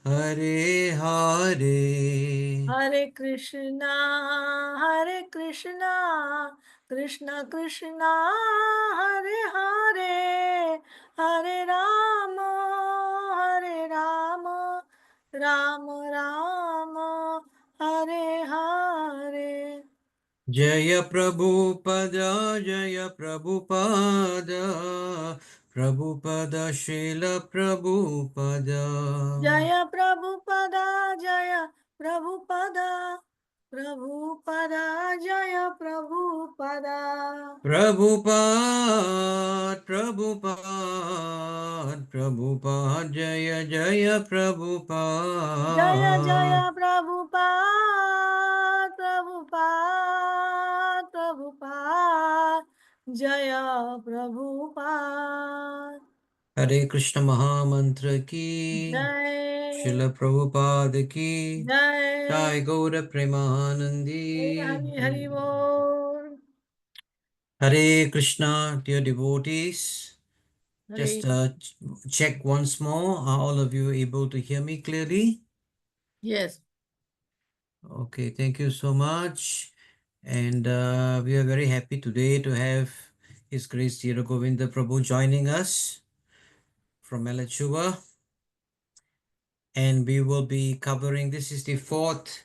Hare Hare. Hare Krishna, Krishna Krishna, Hare Hare, Hare Rama, Rama Rama, Hare Hare. Jaya Prabhupada, Jaya Prabhupada, Prabhupada Srila Prabhupada. Jaya Prabhupada, Jaya Prabhupada, Prabhupada, Jaya Prabhupada. Prabhupada, Prabhupada, Prabhupada, Jaya Jaya Jaya Prabhupada. Jaya Prabhupada, Prabhupada, Prabhupada, Jaya Prabhupada. Hare Krishna Mahamantra ki, Jai, Srila Prabhupada ki, Jai, Jai Gaura Hari Premanandi. Hari Hari Bol. Hare Krishna, dear devotees. Just Hare, check once more. Are all of you able to hear me clearly? yes, Okay, thank you so much. And we are very happy today to have His Grace Dhira Govinda Prabhu joining us from Melachua. And we will be covering, this is the fourth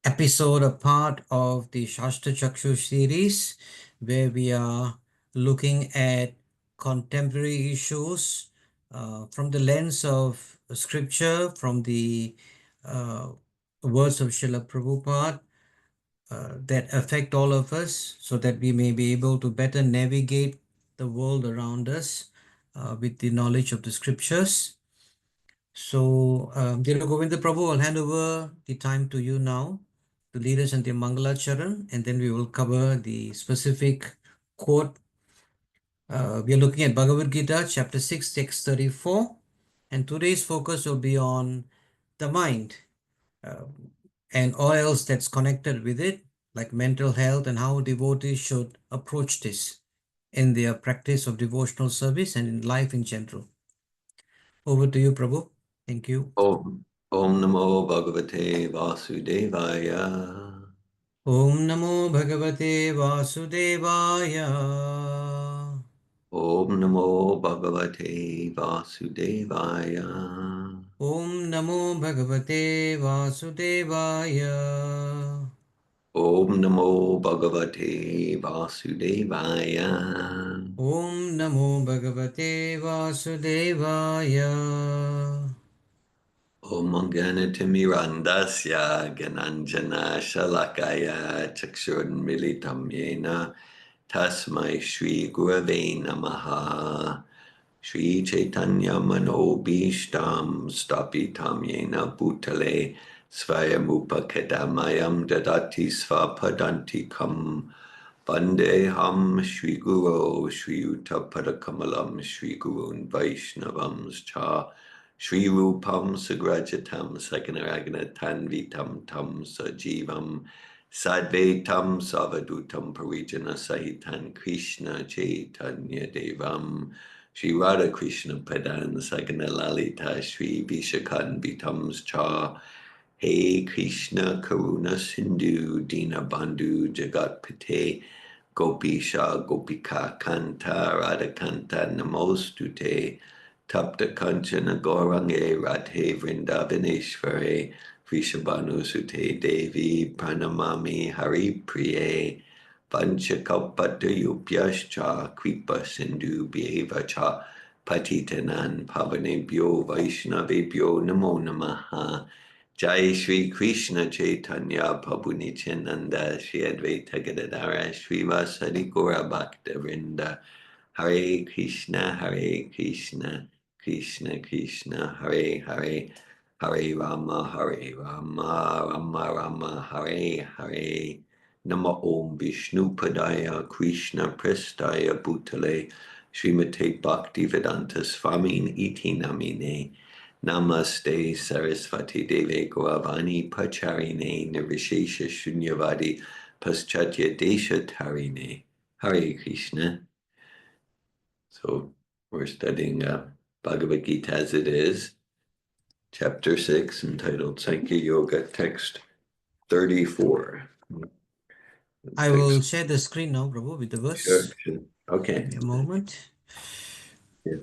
episode, a part of the Shastra Chakshu series, where we are looking at contemporary issues from the lens of scripture, from the uh, words of Srila Prabhupada that affect all of us, so that we may be able to better navigate the world around us with the knowledge of the scriptures. So, Dhira Govinda Prabhu, I'll hand over the time to you now to lead us in the Mangala Charan, and then we will cover the specific quote. We are looking at Bhagavad Gita, chapter 6, text 34, and today's focus will be on the mind uh, and all else that's connected with it, like mental health and how devotees should approach this in their practice of devotional service and in life in general. Over to you, Prabhu. Thank you. Om Namo Bhagavate Vasudevaya. Om Namo Bhagavate Vasudevaya. Om Namo Bhagavate Vasudevaya. Om Namo Bhagavate Vasudevaya. Om Namo Bhagavate Vasudevaya. Om Namo Bhagavate Vasudevaya. Om Ganatimirandasya Gananjana Shalakaya Chakshurmilitam Yena Tasmai Shri Gurave Namaha Shri Chaitanya Manobishtam Stapitam Yena Bhutale Svayamupakadamayam Dadati Svapadantikam Vandeham Shri Guru Shri Uttapadakamalam Shri Gurun Vaishnavams Cha Shri Rupam Sagrajatam Sakanaragana Tanvitam Tam Sajivam Sadvaitam Savadutam Parijana Sahitan Krishna Chaitanya Devam Shri Radha Krishna Padan Sagana Lalita Shri Vishakan Vitams Cha Hey Krishna Karuna Sindhu Dina Bandhu Jagat Pite Gopisha Gopika Kanta Radha Kanta Namostute Tapta Kanchana Gorange Radhe Vrindavaneshware Vrishabhanu Sute Devi Pranamami Hari Priye Panchakalpatayupyascha Kripa Sindhu Bhyevacha Patitanan Pavanebhyo Vaishnavebhyo Namo Namaha Jai Shri Krishna Chaitanya Prabhu Nityananda Shri Advaita Gadadara Shri Vasari Gaura Bhakta Vrinda Hare Krishna Krishna Krishna Hare Hare Hare Rama Rama Rama Hare Hare Nama Om Vishnu Padaya Krishna Prestaya Bhutale Srimate Bhakti Vedanta Swamin Iti Namine Namaste Sarasvati Deve Gauravani Pacharine Nirvishesha Shunyavadi Paschatya Desha Tarine Hare Krishna. So we're studying Bhagavad Gita as it is, chapter 6, entitled Sankhya Yoga, text 34. I will share the screen now, Prabhu, with the verse. Sure. Okay. Give me a moment. Yeah.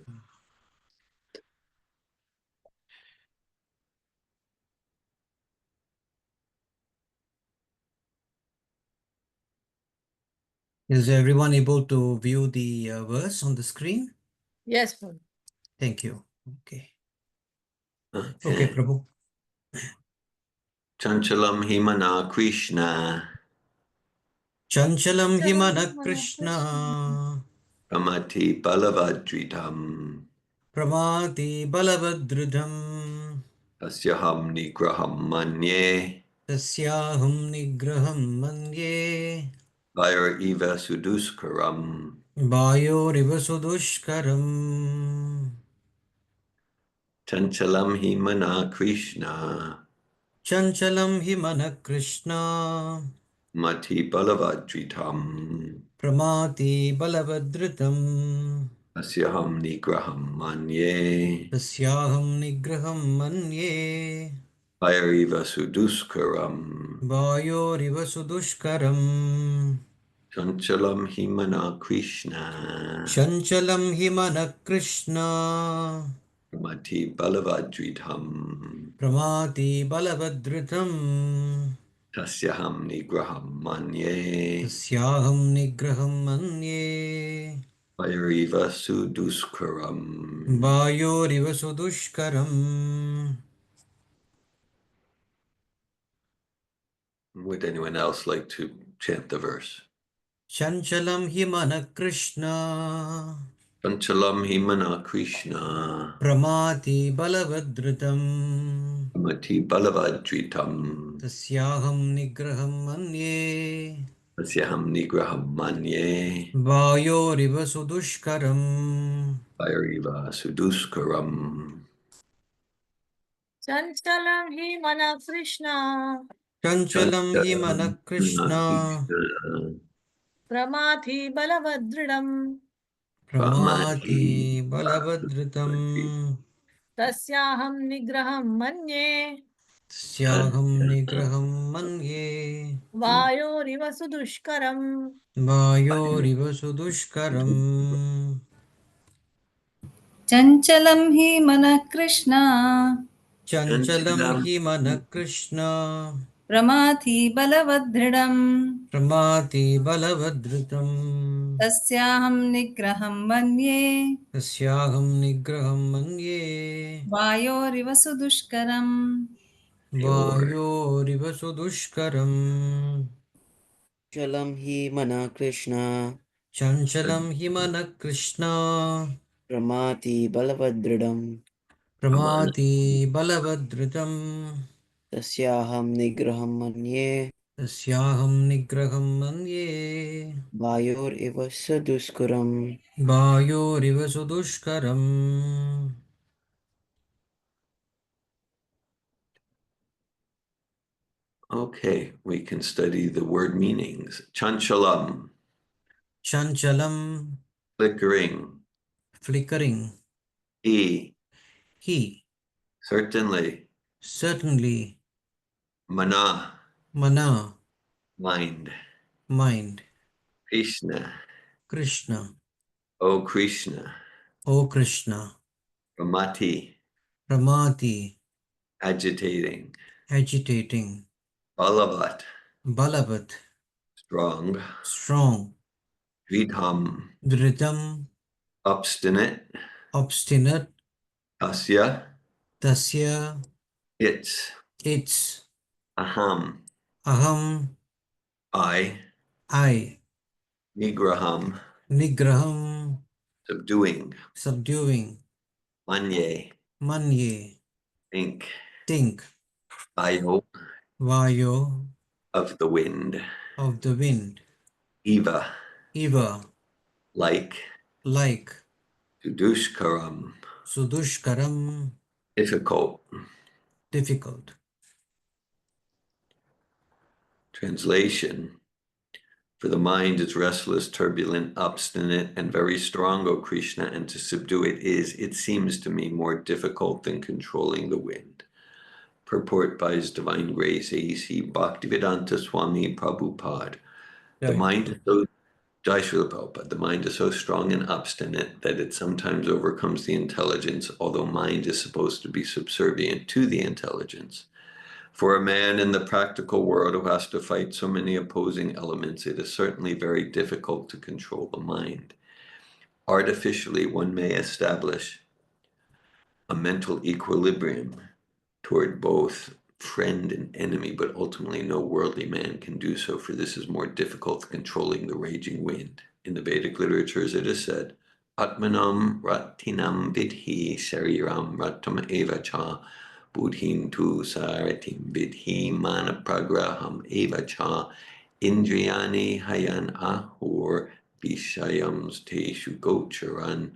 Is everyone able to view the verse on the screen? Yes, Prabhu. Thank you. Okay. Okay, Okay. Prabhu. Chanchalam Himana Krishna Chanchalam himana Krishna. Krishna Pramati Balavadritam Pramati balavadridham Tasyaham Nigraham Manye Tasyaham nigraham manye Vair Eva Suduskaram Vayoriva sudushkaram Chanchalam Himana Krishna Chanchalam himana Krishna Mati Balavadritam Pramati balavadridham Tasyaham Nigraham Manye Tasyaham nigraham manye Vair Eva Suduskaram Vayoriva sudushkaram Chanchalam Himana Krishna Chanchalam himana Krishna Mati Balavadritam Pramati balavadritam Tasyaham Nigraham Manye Tasyaham nigraham manye Vairiva Suduskaram. Vayoriva sudushkaram. Would anyone else like to chant the verse? Chanchalam himana Krishna Panchalam Himana Krishna Pramati balavadritam Mati Balavadritam Tasyaham nigraham manye Tasyaham Nigraham Manye Vayoriva sudushkaram. Vairiva Suduskaram. Chanchalam hi mana Krishna. Chanchalam himana Chanchalam Himana Krishna Krishna Pramathi balavadridam. Pramati Pramati balavadritam Tasyaham nigraham manye. Tasyaham nigraham manye Vayoriva sudushkaram. Vayoriva sudushkaram चञ्चलं हि मनः Krishna Chanchalam himana Krishna प्रमाथि बलवदृढम् Pramati balavadritam तस्याहं निग्रहं मन्ये Tasyaham nigraham manye वायोरिव सुदुष्करम् Vayoriva sudushkaram Chalam hi mana Krishna Chanchalam himana Krishna Pramati Balavadridam Pramati balavadritam Tasyaham Nigraham Manye Tasyaham nigraham manye Vayor Iva Saduskuram. Vayoriva sudushkaram. Okay, we can study the word meanings. Chanchalam, Chanchalam, flickering. flickering. He, He, certainly. certainly. Mana, Mana, mind. mind. Krishna, Krishna, O Krishna. O Krishna. Pramati, Pramati, agitating. agitating. Balavat, Balavat, strong. strong. Dridham, Dhritam, obstinate. obstinate. Tasya, Tasya, its. its. Aham, Aham, I. I. Nigraham, Nigraham, subduing. subduing. Manye, Manye, think. think. Vayo, Vayo, of the wind. of the wind. Eva, Eva, like. like. Sudushkaram, Sudushkaram, difficult. difficult. Translation. For the mind is restless, turbulent, obstinate, and very strong, O Krishna, and to subdue it is, it seems to me, more difficult than controlling the wind. Purport by His Divine Grace, A.C. Bhaktivedanta Swami Prabhupada. The mind is so Jai Srila Prabhupada, the mind is so strong and obstinate that it sometimes overcomes the intelligence, although mind is supposed to be subservient to the intelligence. For a man in the practical world who has to fight so many opposing elements, it is certainly very difficult to control the mind. Artificially, one may establish a mental equilibrium toward both friend and enemy, but ultimately no worldly man can do so, for this is more difficult than controlling the raging wind. In the Vedic literatures it is said, Atmanam ratinam vidhi shariram ratam evacha buddhim tu saratim vidhi manapragraham evacha indriyani hayan ahur vishayams teshu gocharan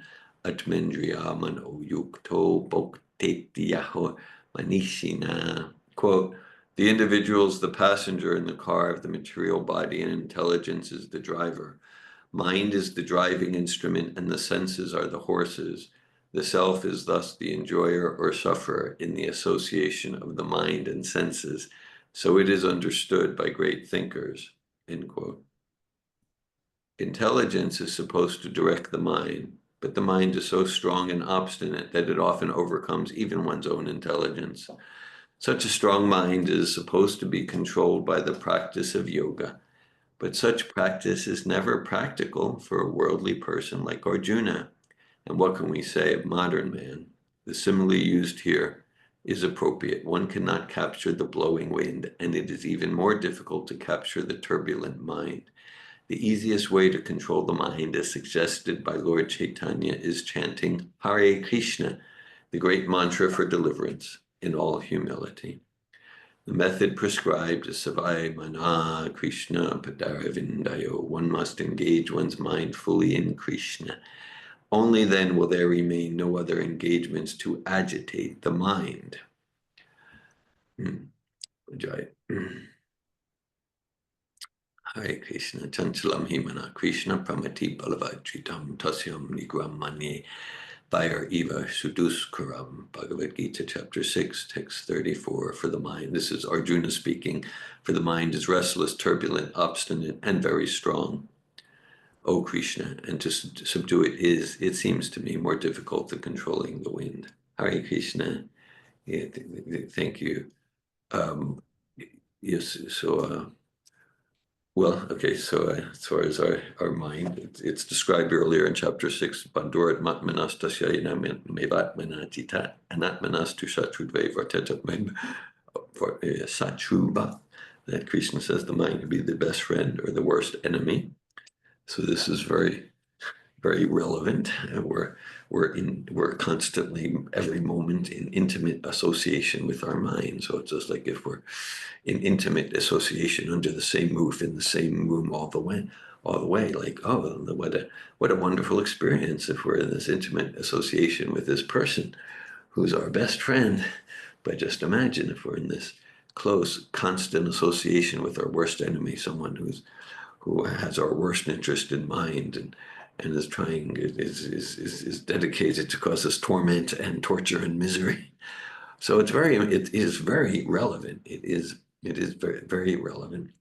atmendriya mano yukto bhaktetyaho Manishina. Quote, the individual is the passenger in the car of the material body, and intelligence is the driver. Mind is the driving instrument, and the senses are the horses. The self is thus the enjoyer or sufferer in the association of the mind and senses. So it is understood by great thinkers. End quote. Intelligence is supposed to direct the mind, but the mind is so strong and obstinate that it often overcomes even one's own intelligence. Such a strong mind is supposed to be controlled by the practice of yoga, but such practice is never practical for a worldly person like Arjuna. And what can we say of modern man? The simile used here is appropriate. One cannot capture the blowing wind, and it is even more difficult to capture the turbulent mind. The easiest way to control the mind, as suggested by Lord Chaitanya, is chanting Hare Krishna, the great mantra for deliverance, in all humility. The method prescribed is Savai Mana Krishna Padaravindayo. One must engage one's mind fully in Krishna. Only then will there remain no other engagements to agitate the mind. Jai. Hare Krishna, Chanchalam Himana, Krishna Pramati Balavadritam Tasyam Nigram Manye Vair Eva Suduskuram. Bhagavad Gita, chapter 6, text 34. For the mind, this is Arjuna speaking, for the mind is restless, turbulent, obstinate, and very strong. O Krishna, and to subdue it is, it seems to me, more difficult than controlling the wind. Hare Krishna. Yeah, thank you. Yes, so well, okay, so as far as our mind, it's described earlier in chapter 6, Bandurat Matmanastasya Mevatmanatita Anatmanastu Shatrudve Vartetat Satruba, that Krishna says the mind can be the best friend or the worst enemy. So this is very, very relevant. We're constantly, every moment, in intimate association with our mind. So it's just like if we're in intimate association under the same roof, in the same room all the way, like, oh, what a wonderful experience if we're in this intimate association with this person who's our best friend. But just imagine if we're in this close, constant association with our worst enemy, someone who has our worst interest in mind and is dedicated to cause us torment and torture and misery. So it is very relevant. It is very, very relevant.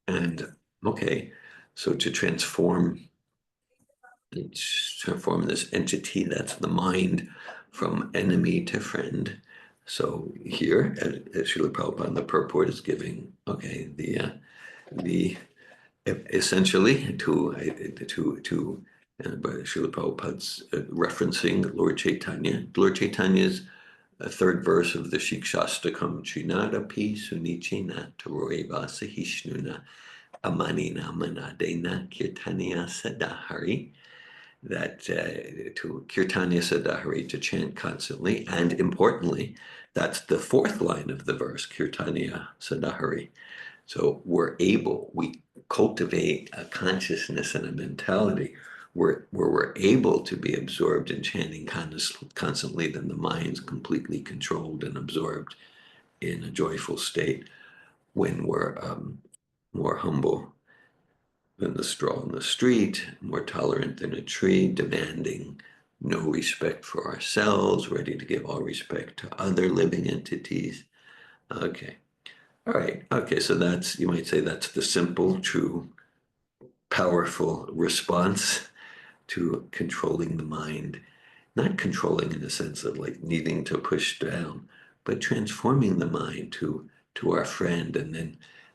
And okay, so to transform this entity that's the mind from enemy to friend. So here, as Srila Prabhupada in the purport is giving, okay, the essentially to Srila Prabhupada's referencing Lord Chaitanya. Lord Chaitanya's third verse of the Shikshastakam, Trinadapi Sunichina Taroeva Sahishnuna Amanina Manadena Kirtanya Sadahari. That to Kirtanya Sadahari, to chant constantly, and importantly, that's the fourth line of the verse, Kirtanya Sadahari. So we cultivate a consciousness and a mentality where we're able to be absorbed in chanting constantly, then the mind's completely controlled and absorbed in a joyful state. When we're more humble, than the straw in the street, more tolerant than a tree, demanding no respect for ourselves, ready to give all respect to other living entities. Okay. All right. Okay. So that's, you might say that's the simple, true, powerful response to controlling the mind. Not controlling in the sense of like needing to push down, but transforming the mind to our friend, and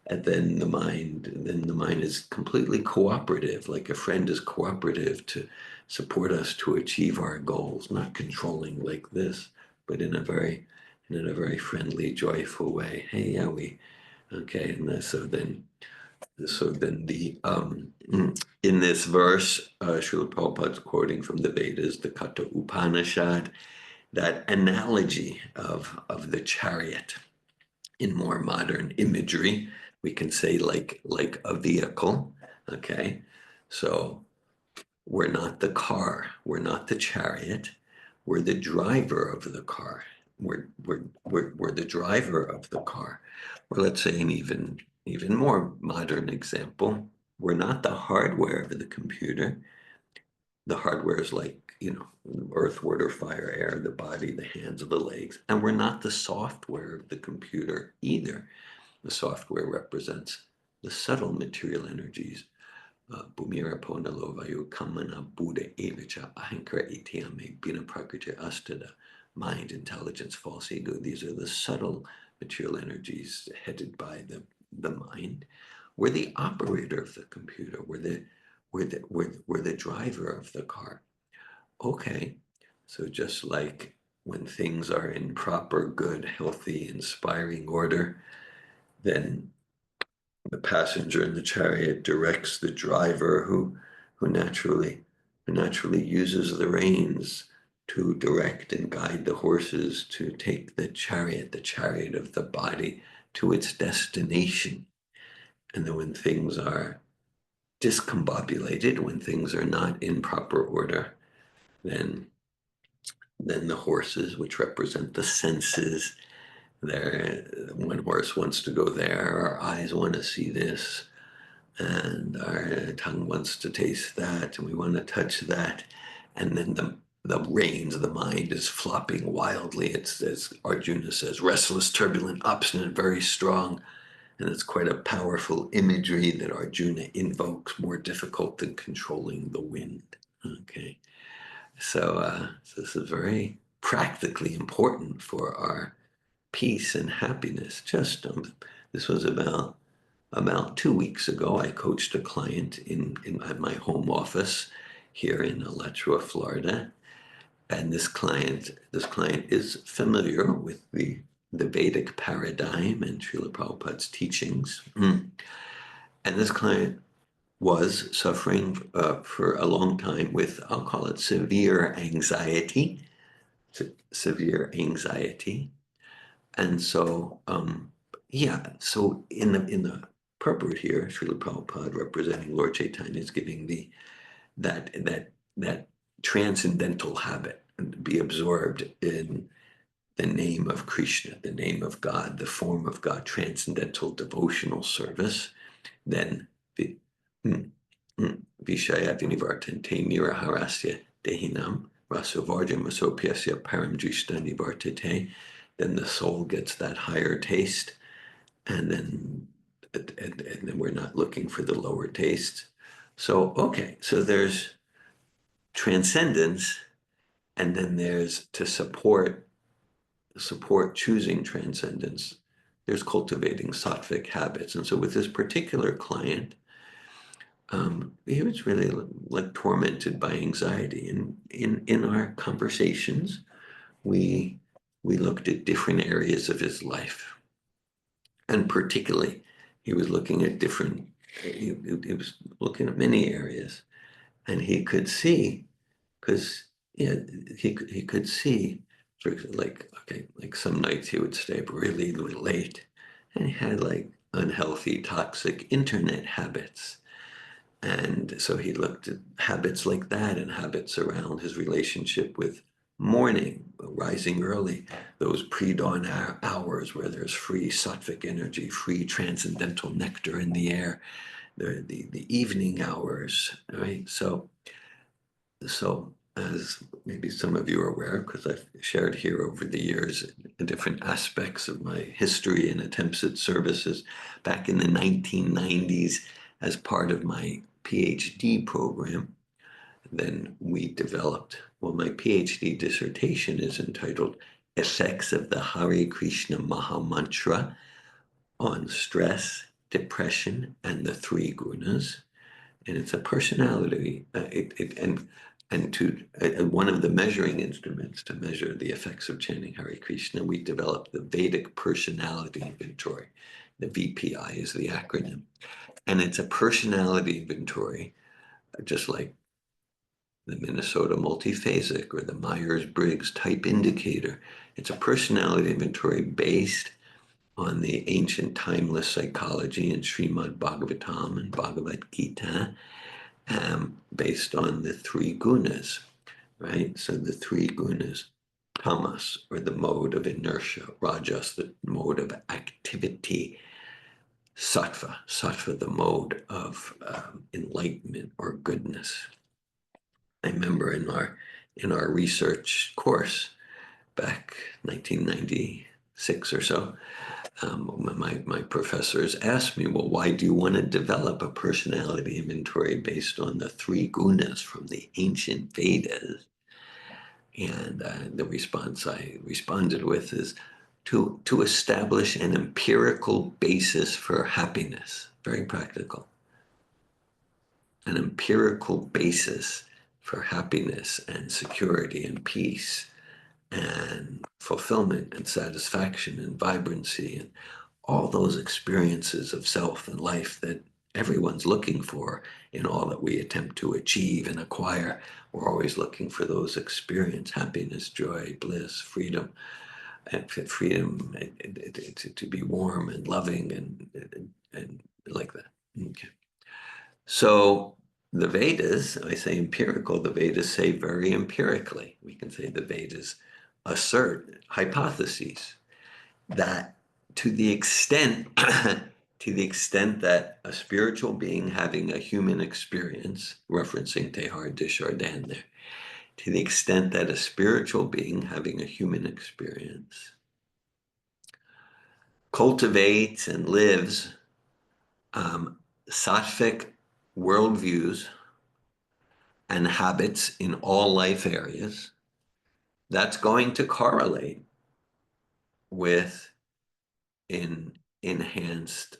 then the mind is completely cooperative, like a friend is cooperative to support us to achieve our goals, not controlling like this, but in a very friendly, joyful way. Hey, yeah, we okay, and so then in this verse, Srila Prabhupada's quoting from the Vedas, the Katha Upanishad, that analogy of the chariot in more modern imagery, we can say like a vehicle. Okay, so we're not the car, we're not the chariot, we're the driver of the car. We're the driver of the car. Or let's say an even more modern example, we're not the hardware of the computer. The hardware is like, earth, water, fire, air, the body, the hands, the legs. And we're not the software of the computer either. The software represents the subtle material energies. Bhumira Ponalovayu Kamana Buddha Evicha Ahankara Itiame Bina Prakriti Astada. Mind, intelligence, false ego. These are the subtle material energies headed by the mind. We're the operator of the computer. We're the driver of the car. Okay, so just like when things are in proper, good, healthy, inspiring order, then the passenger in the chariot directs the driver who naturally uses the reins to direct and guide the horses to take the chariot of the body to its destination. And then when things are discombobulated, when things are not in proper order, then the horses, which represent the senses, one horse wants to go there, our eyes want to see this, and our tongue wants to taste that, and we want to touch that, and then the reins of the mind is flopping wildly. It's, as Arjuna says, restless, turbulent, obstinate, very strong, and it's quite a powerful imagery that Arjuna invokes, more difficult than controlling the wind. Okay, so this is very practically important for our peace and happiness. Just this was about 2 weeks ago. I coached a client at my home office here in Alachua, Florida, and this client is familiar with the Vedic paradigm and Srila Prabhupada's teachings. And this client was suffering for a long time with, I'll call it severe anxiety. And so, so in the purport here, Srila Prabhupada, representing Lord Chaitanya, is giving that transcendental habit, and be absorbed in the name of Krishna, the name of God, the form of God, transcendental devotional service. Then Vishaya Vinivartante Niraharasya Dehinam Rasovarja Masopyasya Param Drishta Nivartate. Then the soul gets that higher taste, and then we're not looking for the lower taste. So okay, so there's transcendence, and then there's to support choosing transcendence, there's cultivating sattvic habits. And so with this particular client, he was really like tormented by anxiety, and in our conversations, we looked at different areas of his life, and particularly he was looking at many areas, and he could see, because he could see, for example, like some nights he would stay up really late, and he had like unhealthy, toxic internet habits. And so he looked at habits like that, and habits around his relationship with morning, rising early, those pre-dawn hours where there's free sattvic energy, free transcendental nectar in the air. the evening hours, right? So as maybe some of you are aware, because I've shared here over the years the different aspects of my history and attempts at services, back in the 1990s, as part of my PhD program, then we developed, well, my PhD dissertation is entitled Effects of the Hare Krishna Maha Mantra on Stress, Depression, and the Three Gunas. And it's a personality, one of the measuring instruments to measure the effects of chanting Hare Krishna, we developed the Vedic Personality Inventory. The VPI is the acronym. And it's a personality inventory, just like the Minnesota Multiphasic or the Myers-Briggs Type Indicator. It's a personality inventory based on the ancient timeless psychology in Srimad Bhagavatam and Bhagavad Gita, based on the three gunas, right? So the three gunas, tamas, or the mode of inertia, rajas, the mode of activity, sattva, the mode of enlightenment or goodness. I remember in our research course back 1996 or so, my professors asked me, well, why do you want to develop a personality inventory based on the three gunas from the ancient Vedas? And the response I responded with is to establish an empirical basis for happiness. Very practical. An empirical basis for happiness and security and peace and fulfillment and satisfaction and vibrancy and all those experiences of self and life that everyone's looking for in all that we attempt to achieve and acquire. We're always looking for those experiences, happiness, joy, bliss, freedom, and freedom to be warm and loving and like that. Okay. So the Vedas, I say empirical, the Vedas say very empirically. We can say the Vedas assert hypotheses that to the extent that a spiritual being having a human experience, referencing Teilhard de Chardin there, to the extent that a spiritual being having a human experience cultivates and lives sattvic worldviews and habits in all life areas, that's going to correlate with enhanced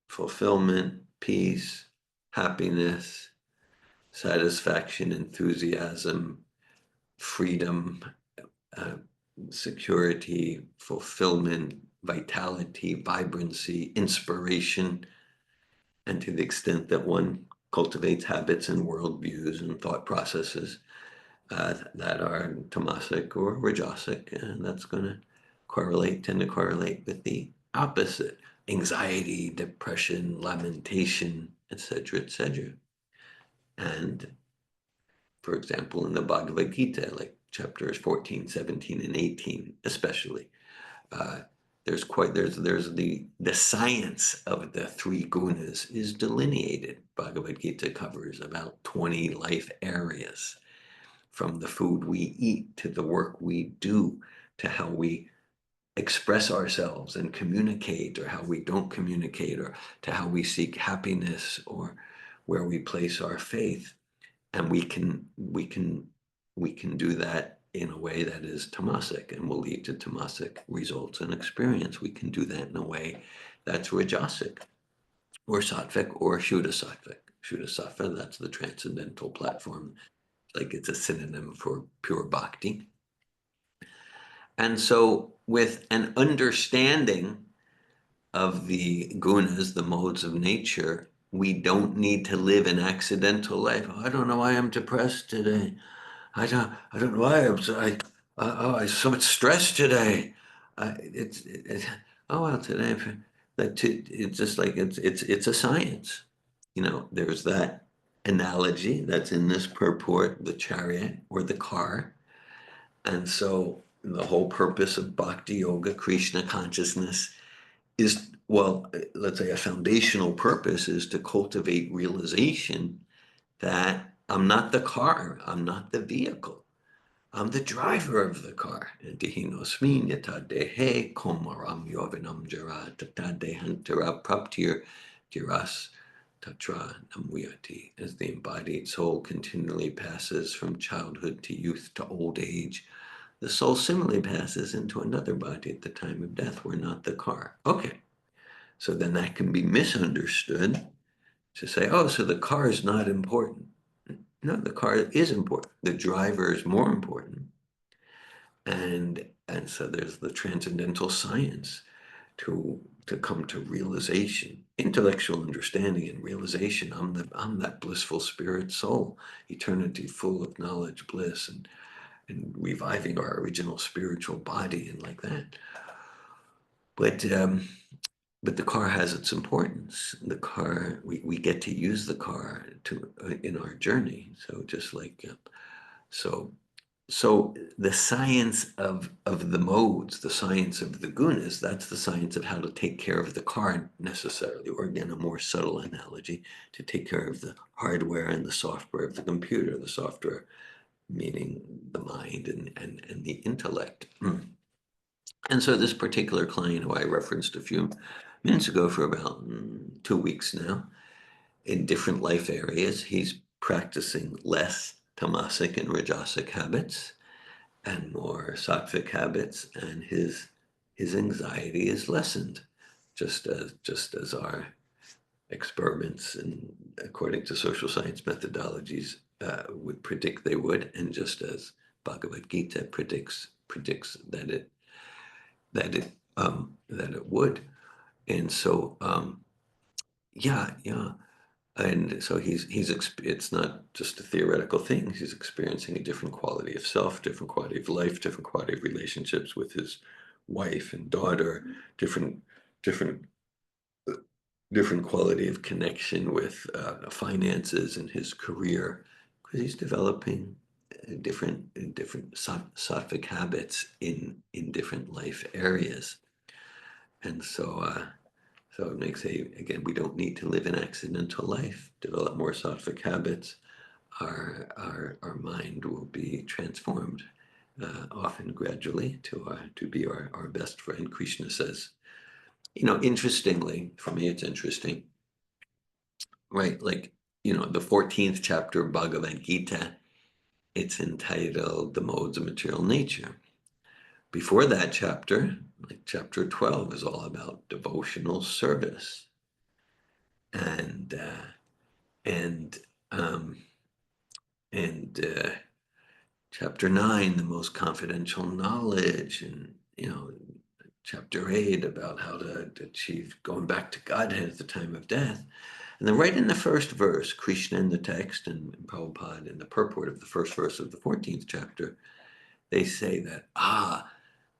fulfillment, peace, happiness, satisfaction, enthusiasm, freedom, security, fulfillment, vitality, vibrancy, inspiration. And to the extent that one cultivates habits and worldviews and thought processes that are tamasic or rajasic, and that's going to tend to correlate with the opposite: anxiety, depression, lamentation, etc., etc. And for example, in the Bhagavad Gita, like chapters 14, 17, and 18, especially, there's the science of the three gunas is delineated. Bhagavad Gita covers about 20 life areas, from the food we eat to the work we do to how we express ourselves and communicate, or how we don't communicate, or to how we seek happiness, or where we place our faith. And we can do that in a way that is tamasic and will lead to tamasic results and experience. We can do that in a way that's rajasic or sattvic or shuddha sattvic. Shuddha sattva, that's the transcendental platform. Like it's a synonym for pure bhakti. And so with an understanding of the gunas, the modes of nature, we don't need to live an accidental life. Oh, I don't know why I'm depressed today. I don't know why I'm so much stress today. Oh well, today it's just like it's a science. You know, there's that analogy that's in this purport, the chariot or the car. And so the whole purpose of bhakti yoga, Krishna consciousness, well, let's say a foundational purpose is to cultivate realization that I'm not the car, I'm not the vehicle, I'm the driver of the car. Dihinosmin yatadehe komaram yovinam jara tatadehantara praptir jiras tatra namuyati. As the embodied soul continually passes from childhood to youth to old age, the soul similarly passes into another body at the time of death. We're not the car. Okay. So then that can be misunderstood to say, oh, so the car is not important. No, the car is important. The driver is more important. And so there's the transcendental science to come to realization, intellectual understanding and realization. I'm that blissful spirit soul, eternity full of knowledge, bliss, and reviving our original spiritual body and like that. But the car has its importance. The car, we get to use the car in our journey. So just like so the science of the modes, the science of the gunas, that's the science of how to take care of the car necessarily, or again, a more subtle analogy, to take care of the hardware and the software of the computer, the software meaning the mind and the intellect. And so this particular client who I referenced a few minutes ago for about 2 weeks now, in different life areas, he's practicing less tamasic and rajasic habits and more sattvic habits, and his anxiety is lessened, just as our experiments and according to social science methodologies would predict they would, and just as Bhagavad Gita predicts that it would. And so yeah, and so it's not just a theoretical thing. He's experiencing a different quality of self, different quality of life, different quality of relationships with his wife and daughter, different quality of connection with finances and his career, because he's developing different sattvic habits in different life areas. And so it makes again, we don't need to live an accidental life. Develop more sattvic habits. Our mind will be transformed, often gradually, to be our best friend. Krishna says, interestingly, for me, it's interesting, right? Like, the 14th chapter of Bhagavad Gita, it's entitled The Modes of Material Nature. Before that chapter, like chapter 12, is all about devotional service. And chapter 9, the most confidential knowledge, and chapter 8 about how to achieve going back to Godhead at the time of death. And then right in the first verse, Krishna in the text and Prabhupada in the purport of the first verse of the 14th chapter, they say that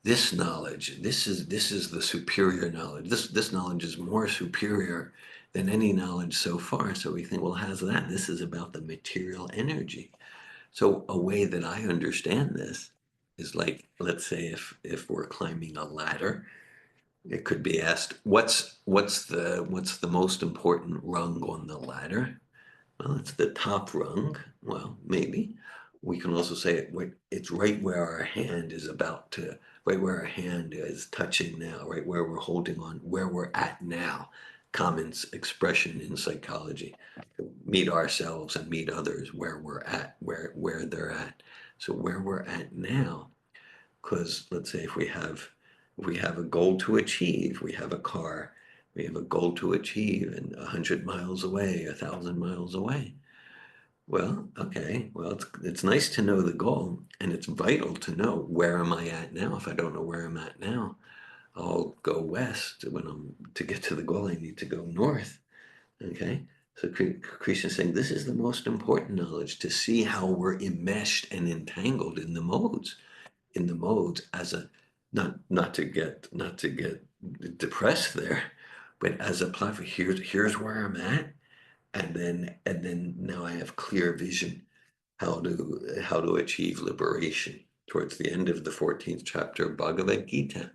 this knowledge, this is the superior knowledge. This knowledge is more superior than any knowledge so far. So we think, well, how's that? This is about the material energy. So a way that I understand this is like, let's say if we're climbing a ladder, it could be asked, what's the most important rung on the ladder? Well, it's the top rung. Well, maybe. We can also say it's right where our hand is right where our hand is touching now, right where we're holding on, where we're at now. Common expression in psychology. Meet ourselves and meet others where we're at, where they're at. So where we're at now, because let's say if we have a goal to achieve, we have a car, we have a goal to achieve, and 100 miles away, 1,000 miles away. Well, okay, well, it's nice to know the goal, and it's vital to know where am I at now. If I don't know where I'm at now, I'll go west. To get to the goal, I need to go north. Okay, so Krishna is saying this is the most important knowledge, to see how we're enmeshed and entangled in the modes, as a not to get depressed there, but as a platform. Here's where I'm at, and then now I have clear vision how to achieve liberation towards the end of the 14th chapter of Bhagavad Gita.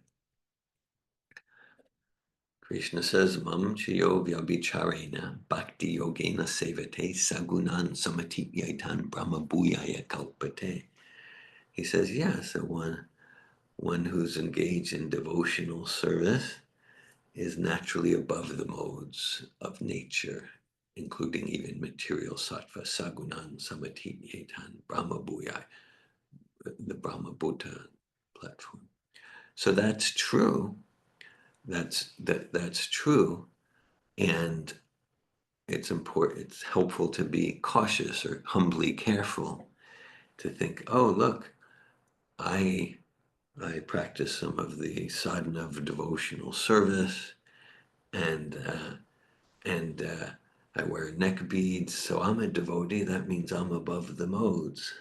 Krishna says, Mam chiyo vyabhicharena bhakti yogena sevate sagunan samatipyaitan brahma bhuyaya kalpate. He says, yes, one who's engaged in devotional service is naturally above the modes of nature, including even material sattva, sagunan, samatipyaitan, brahma bhuyaya, the Brahma Buddha platform. So that's true. That's true, and it's important. It's helpful to be cautious or humbly careful to think, oh, look, I practice some of the sadhana of devotional service, and I wear neck beads, so I'm a devotee. That means I'm above the modes.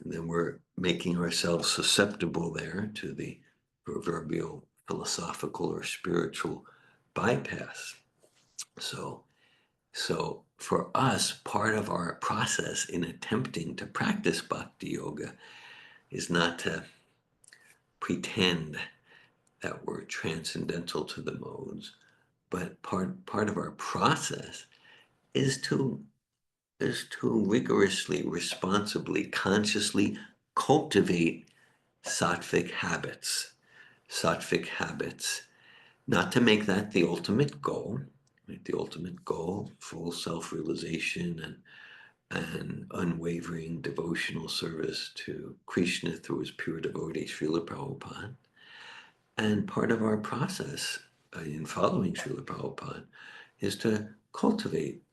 And then we're making ourselves susceptible there to the proverbial philosophical or spiritual bypass. So for us, part of our process in attempting to practice bhakti yoga is not to pretend that we're transcendental to the modes, but part of our process is to rigorously, responsibly, consciously cultivate sattvic habits. Sattvic habits, not to make that the ultimate goal, right? The ultimate goal, full self-realization and unwavering devotional service to Krishna through his pure devotee, Srila Prabhupada. And part of our process in following Srila Prabhupada is to cultivate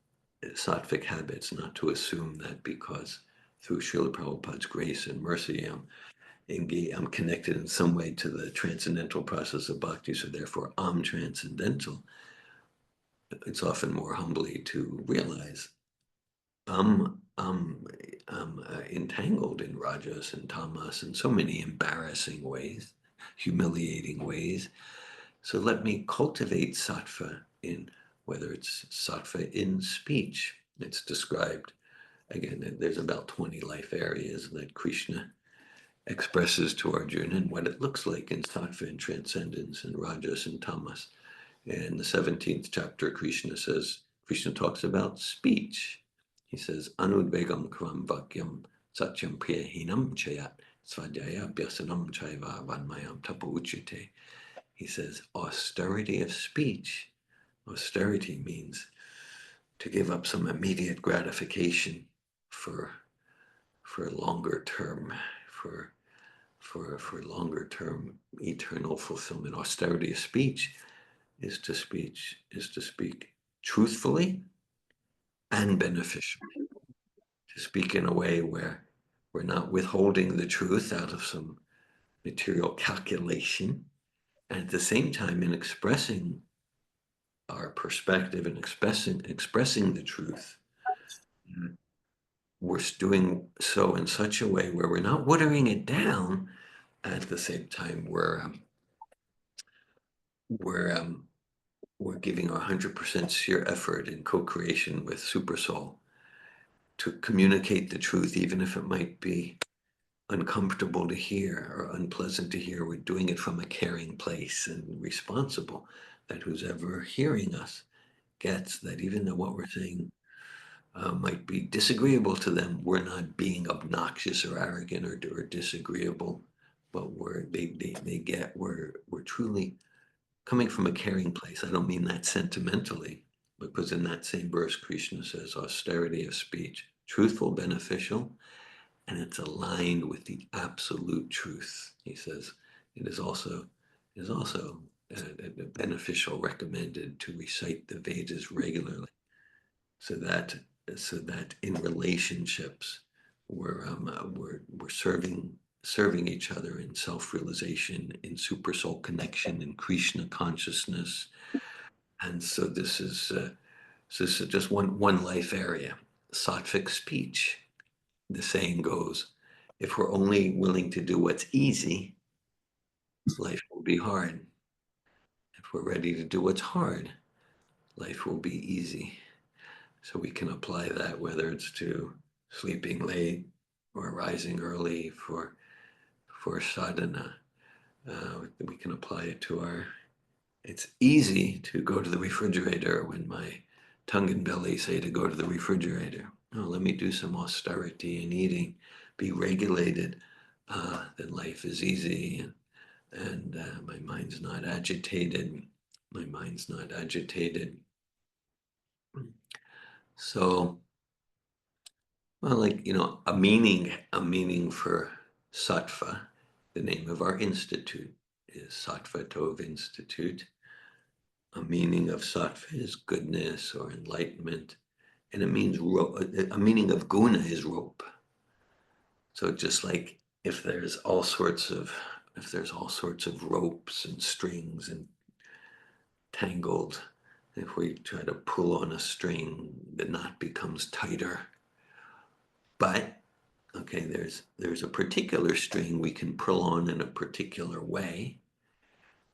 sattvic habits, not to assume that because through Srila Prabhupada's grace and mercy, I'm connected in some way to the transcendental process of bhakti, so therefore I'm transcendental. It's often more humbly to realize I'm entangled in rajas and tamas in so many embarrassing ways, humiliating ways. So let me cultivate sattva in, whether it's sattva in speech. It's described, again, there's about 20 life areas that Krishna expresses to Arjuna and what it looks like in sattva and transcendence and rajas and tamas. In the 17th chapter, Krishna talks about speech. He says, Anudvegam kram vakyam satyam priyahinam chayat svadhyaya abhyasanam chaiva vanmayam tapa uchyate. He says, austerity of speech. Austerity means to give up some immediate gratification for longer term, for longer term eternal fulfillment. Austerity of speech is to speak truthfully and beneficially, to speak in a way where we're not withholding the truth out of some material calculation, and at the same time in expressing our perspective and expressing the truth, we're doing so in such a way where we're not watering it down. At the same time, we're giving our 100% sheer effort in co-creation with Supersoul to communicate the truth, even if it might be uncomfortable to hear or unpleasant to hear. We're doing it from a caring place and responsible, that who's ever hearing us gets that even though what we're saying might be disagreeable to them, we're not being obnoxious or arrogant or disagreeable, but they get we're truly coming from a caring place. I don't mean that sentimentally, because in that same verse, Krishna says austerity of speech, truthful, beneficial, and it's aligned with the absolute truth. He says it is also beneficial, recommended to recite the Vedas regularly, so that in relationships we're serving each other in self-realization, in super soul connection, in Krishna consciousness. And so this is just one life area. Sattvic speech. The saying goes, if we're only willing to do what's easy, life will be hard. If we're ready to do what's hard, life will be easy. So we can apply that, whether it's to sleeping late or rising early for sadhana. We can apply it to our it's easy to go to the refrigerator when my tongue and belly say to go to the refrigerator. Oh, let me do some austerity and eating, be regulated. Then life is easy, and my mind's not agitated. My mind's not agitated. So, well, like, a meaning for sattva. The name of our institute is Sattva Tov Institute. A meaning of sattva is goodness or enlightenment, and it means a meaning of guna is rope. So just like if there's all sorts of ropes and strings and tangled, if we try to pull on a string, the knot becomes tighter. But okay, there's a particular string we can pull on in a particular way.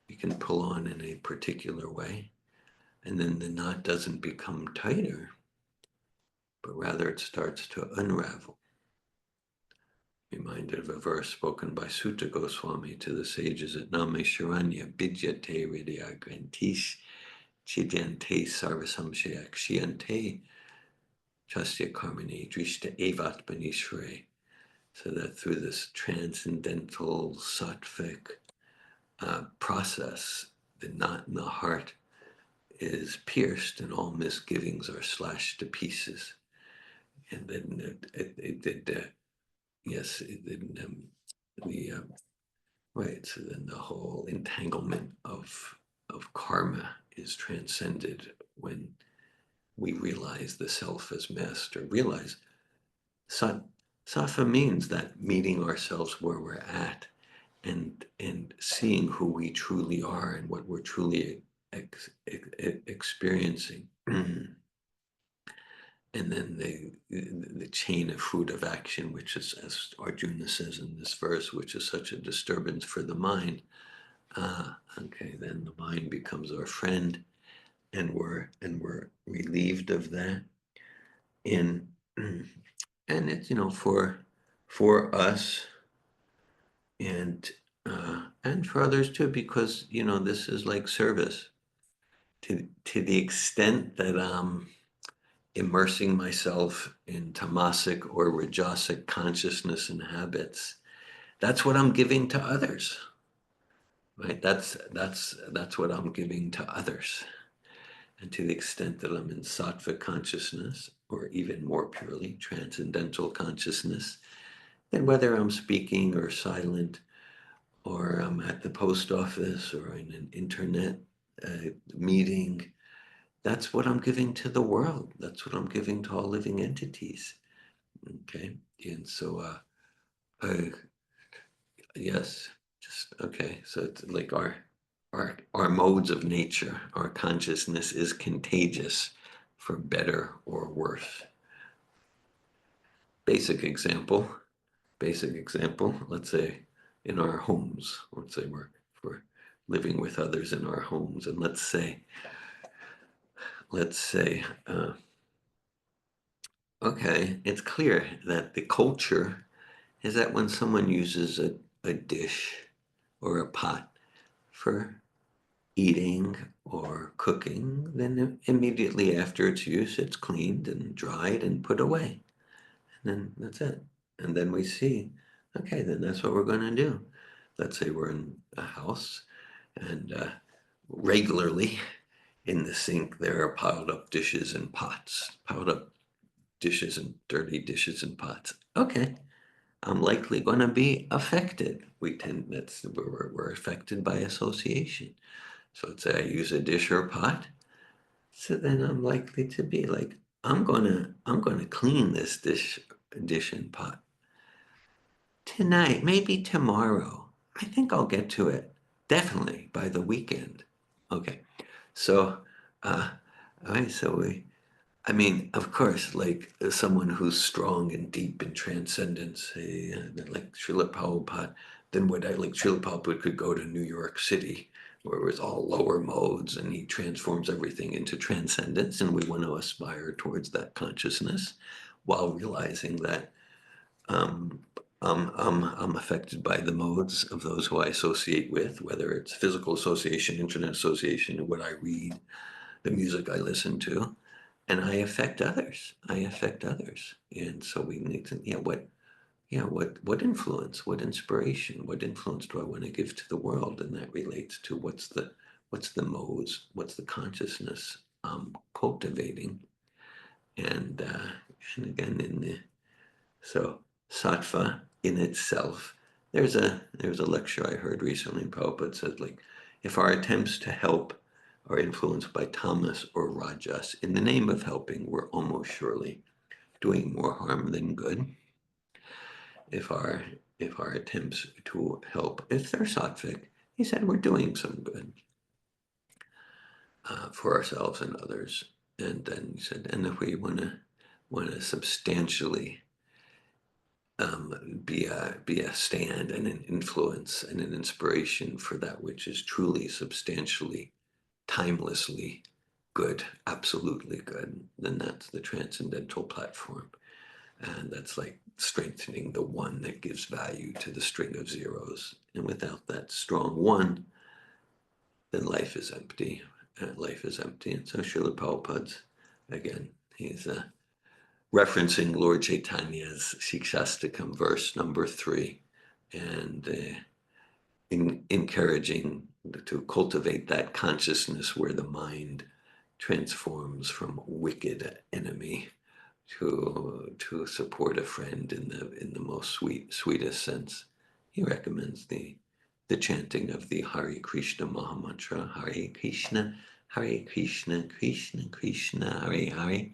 We can pull on in a particular way, and then the knot doesn't become tighter, but rather it starts to unravel. Reminded of a verse spoken by Sutta Goswami to the sages at Namesharanya, Vidyate Vidya Grantish Chidyante Sarvasamshaya Kshiyante Chastya Karmani Drishta Evat Banishre. So that through this transcendental sattvic process, the knot in the heart is pierced and all misgivings are slashed to pieces. And then right, so then the whole entanglement of karma is transcended when we realize the self as master. Realize sattva means that meeting ourselves where we're at and seeing who we truly are and what we're truly experiencing. And then the chain of fruit of action, which is, as Arjuna says in this verse, which is such a disturbance for the mind. Okay, then the mind becomes our friend, and we're relieved of that. And it's for us and for others too, because this is like service. To the extent that immersing myself in tamasic or rajasic consciousness and habits, that's what I'm giving to others, right? That's what I'm giving to others. And to the extent that I'm in sattva consciousness, or even more purely transcendental consciousness, then whether I'm speaking or silent, or I'm at the post office or in an internet meeting, that's what I'm giving to the world. That's what I'm giving to all living entities. Okay, and so yes, just okay. So it's like our modes of nature, our consciousness is contagious, for better or worse. Basic example. Let's say in our homes. Let's say we're living with others in our homes, and let's say. Okay, it's clear that the culture is that when someone uses a dish or a pot for eating or cooking, then immediately after its use, it's cleaned and dried and put away. And then that's it. And then we see, okay, then that's what we're going to do. Let's say we're in a house and regularly in the sink, there are piled up dishes and pots, piled up dishes and dirty dishes and pots. Okay, I'm likely going to be affected. We're affected by association. So let's say I use a dish or a pot. So then I'm likely to be like, I'm gonna clean this dish and pot tonight, maybe tomorrow. I think I'll get to it. Definitely by the weekend. Okay, so all right, so I mean, of course, like someone who's strong and deep in transcendence, like Srila Prabhupada, then Srila Prabhupada could go to New York City, where it was all lower modes, and he transforms everything into transcendence, and we want to aspire towards that consciousness, while realizing that I'm affected by the modes of those who I associate with, whether it's physical association, internet association, what I read, the music I listen to, and I affect others. And so we need to, what influence, what inspiration, what influence do I want to give to the world? And that relates to what's the modes, what's the consciousness I'm cultivating. And again, so sattva in itself, there's a lecture I heard recently, Prabhupada said, like, if our attempts to help are influenced by tamas or rajas, in the name of helping, we're almost surely doing more harm than good. If our attempts to help, if they're sattvic, he said we're doing some good for ourselves and others. And then he said, and if we want to substantially be a stand and an influence and an inspiration for that which is truly substantially, timelessly good, absolutely good, then that's the transcendental platform. And that's like strengthening the one that gives value to the string of zeros. And without that strong one, then life is empty. Life is empty. And so Srila Prabhupada's, again, he's referencing Lord Chaitanya's Shikshastakam verse number 3, and encouraging to cultivate that consciousness where the mind transforms from wicked enemy to support a friend in the most sweetest sense. He recommends the chanting of the Hare Krishna Mahamantra, Hare Krishna, Krishna Krishna, Hare Hare,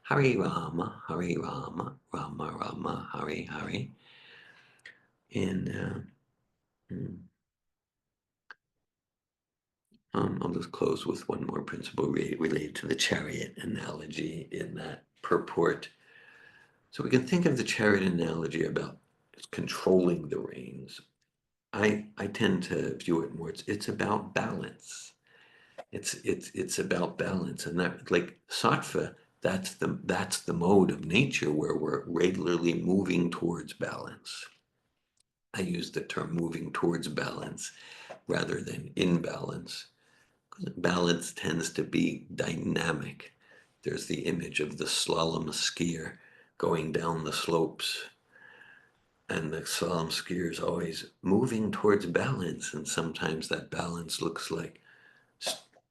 Hare Rama, Rama Rama, Hare Hare. And I'll just close with one more principle related to the chariot analogy in that purport. So we can think of the chariot analogy about controlling the reins. I tend to view it more, it's about balance. It's about balance, and that, like sattva, that's the mode of nature where we're regularly moving towards balance. I use the term moving towards balance rather than imbalance, because balance tends to be dynamic. There's the image of the slalom skier going down the slopes, and the slalom skier is always moving towards balance, and sometimes that balance looks like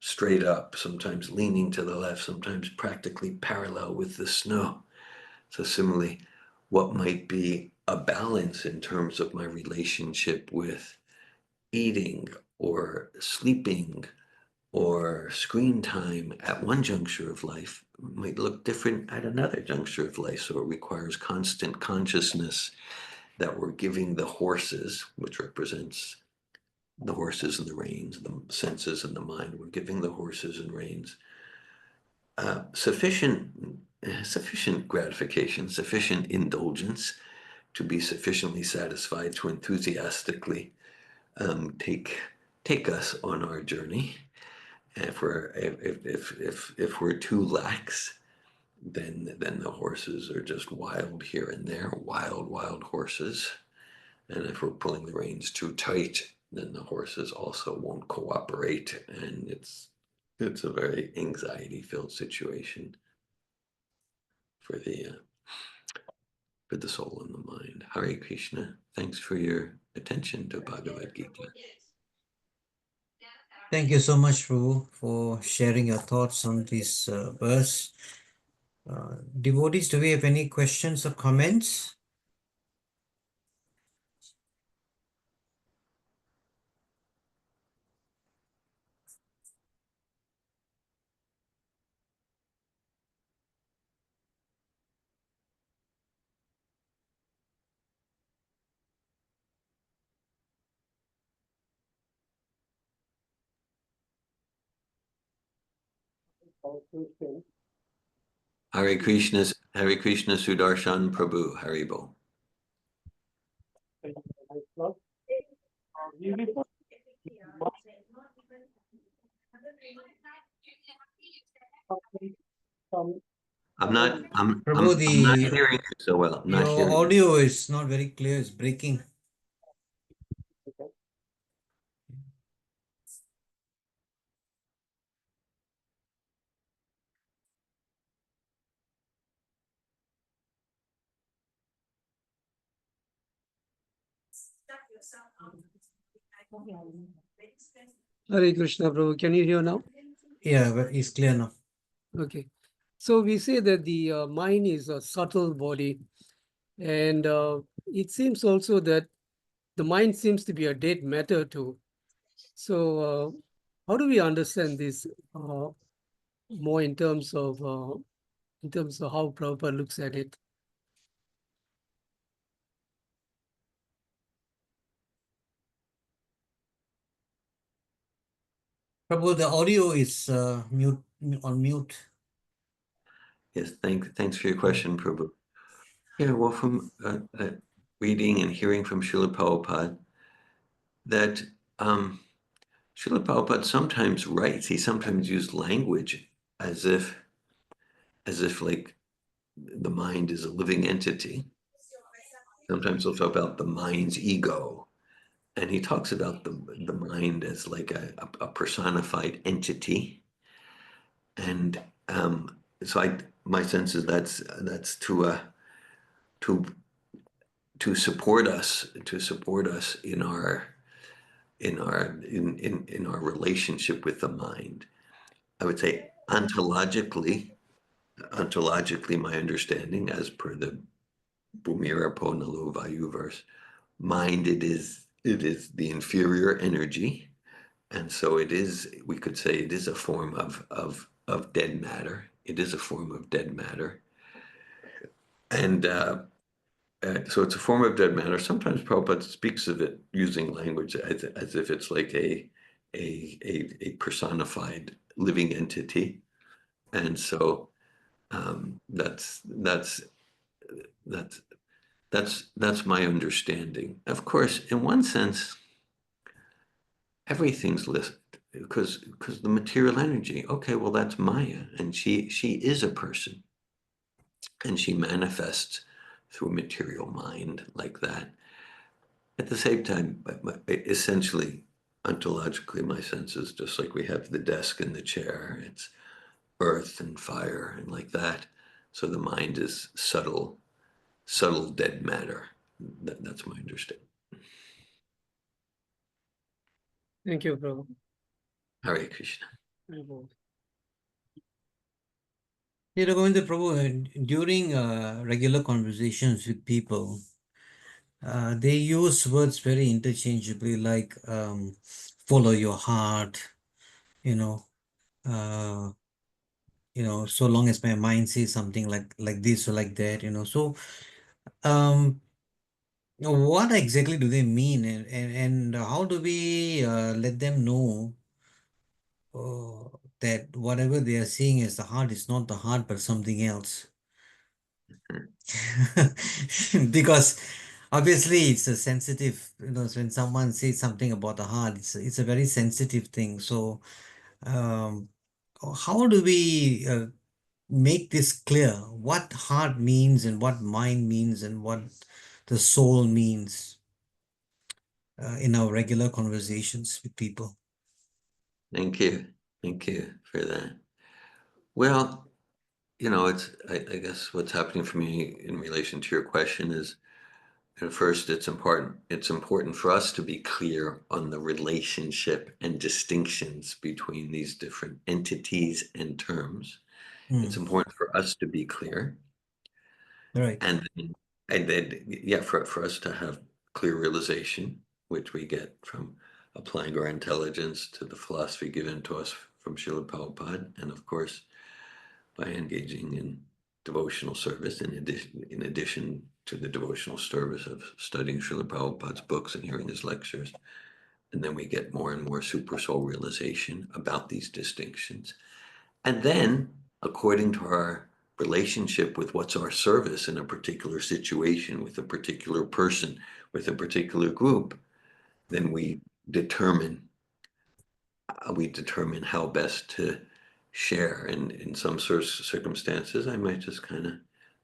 straight up, sometimes leaning to the left, sometimes practically parallel with the snow. So similarly, what might be a balance in terms of my relationship with eating or sleeping or screen time at one juncture of life might look different at another juncture of life. So it requires constant consciousness that we're giving the horses, which represents the horses and the reins, the senses and the mind, we're giving the horses and reins sufficient gratification, sufficient indulgence to be sufficiently satisfied to enthusiastically take us on our journey. If we're too lax, then the horses are just wild here and there, wild horses. And if we're pulling the reins too tight, then the horses also won't cooperate, and it's a very anxiety-filled situation for the soul and the mind. Hare Krishna. Thanks for your attention to Bhagavad Gita. Thank you so much, Ru, for sharing your thoughts on this verse. Devotees, do we have any questions or comments? Hare Krishna Sudarshan Prabhu, Haribo. I'm not Prabhu, I'm not hearing you so well. I'm not your hearing you. audio is not very clear. It's breaking. Hare Krishna, Prabhu. Can you hear now? Yeah, but it's clear now. Okay. So we say that the mind is a subtle body, and it seems also that the mind seems to be a dead matter too. So how do we understand this more in terms of how Prabhupada looks at it? Prabhu, the audio is on mute. Yes, thanks for your question, Prabhu. Yeah, well, from reading and hearing from Srila Prabhupada, that Srila Prabhupada sometimes writes, he sometimes used language as if like the mind is a living entity. Sometimes he'll talk about the mind's ego. And he talks about the mind as like a personified entity. And so my sense is that's to support us in our relationship with the mind. I would say ontologically, my understanding, as per the Bhumira Ponalu Vayu verse, mind it is the inferior energy, and so it is. We could say it is a form of dead matter. It is a form of dead matter, and so it's a form of dead matter. Sometimes Prabhupada speaks of it using language as if it's like a personified living entity, and so that's my understanding. Of course, in one sense, everything's listed because the material energy. Okay, well that's Maya, and she is a person, and she manifests through material mind like that. At the same time, essentially, ontologically, my sense is just like we have the desk and the chair. It's earth and fire and like that. So the mind is subtle dead matter. That's my understanding. Thank you, Prabhu. Hare Krishna. Dhira Govinda, Prabhu, during regular conversations with people, they use words very interchangeably, like follow your heart, you know, uh, so long as my mind says something like this or like that, So, um, what exactly do they mean, and how do we let them know that whatever they are seeing as the heart is not the heart but something else? Because obviously it's a sensitive, when someone says something about the heart, it's a very sensitive thing. So, um, how do we make this clear? What heart means and what mind means and what the soul means in our regular conversations with people? Thank you for that. Well, it's I guess what's happening for me in relation to your question is, at first, it's important for us to be clear on the relationship and distinctions between these different entities and terms. It's important for us to be clear, Right. and then yeah, for us to have clear realization, which we get from applying our intelligence to the philosophy given to us from Srila Prabhupada, and of course by engaging in devotional service, in addition to the devotional service of studying Srila Prabhupada's books and hearing his lectures. And then we get more and more super soul realization about these distinctions. And then, according to our relationship with what's our service in a particular situation, with a particular person, with a particular group, then we determine how best to share. And in some circumstances, I might just kind of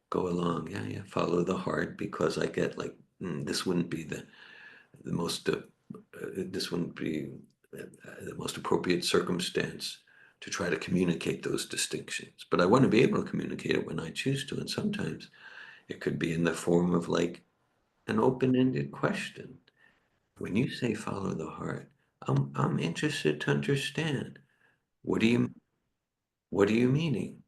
go along. Yeah, follow the heart, because I get like, this wouldn't be the most, this wouldn't be the most appropriate circumstance to try to communicate those distinctions. But I want to be able to communicate it when I choose to. And sometimes it could be in the form of like an open-ended question. When you say follow the heart, I'm interested to understand. What are you meaning?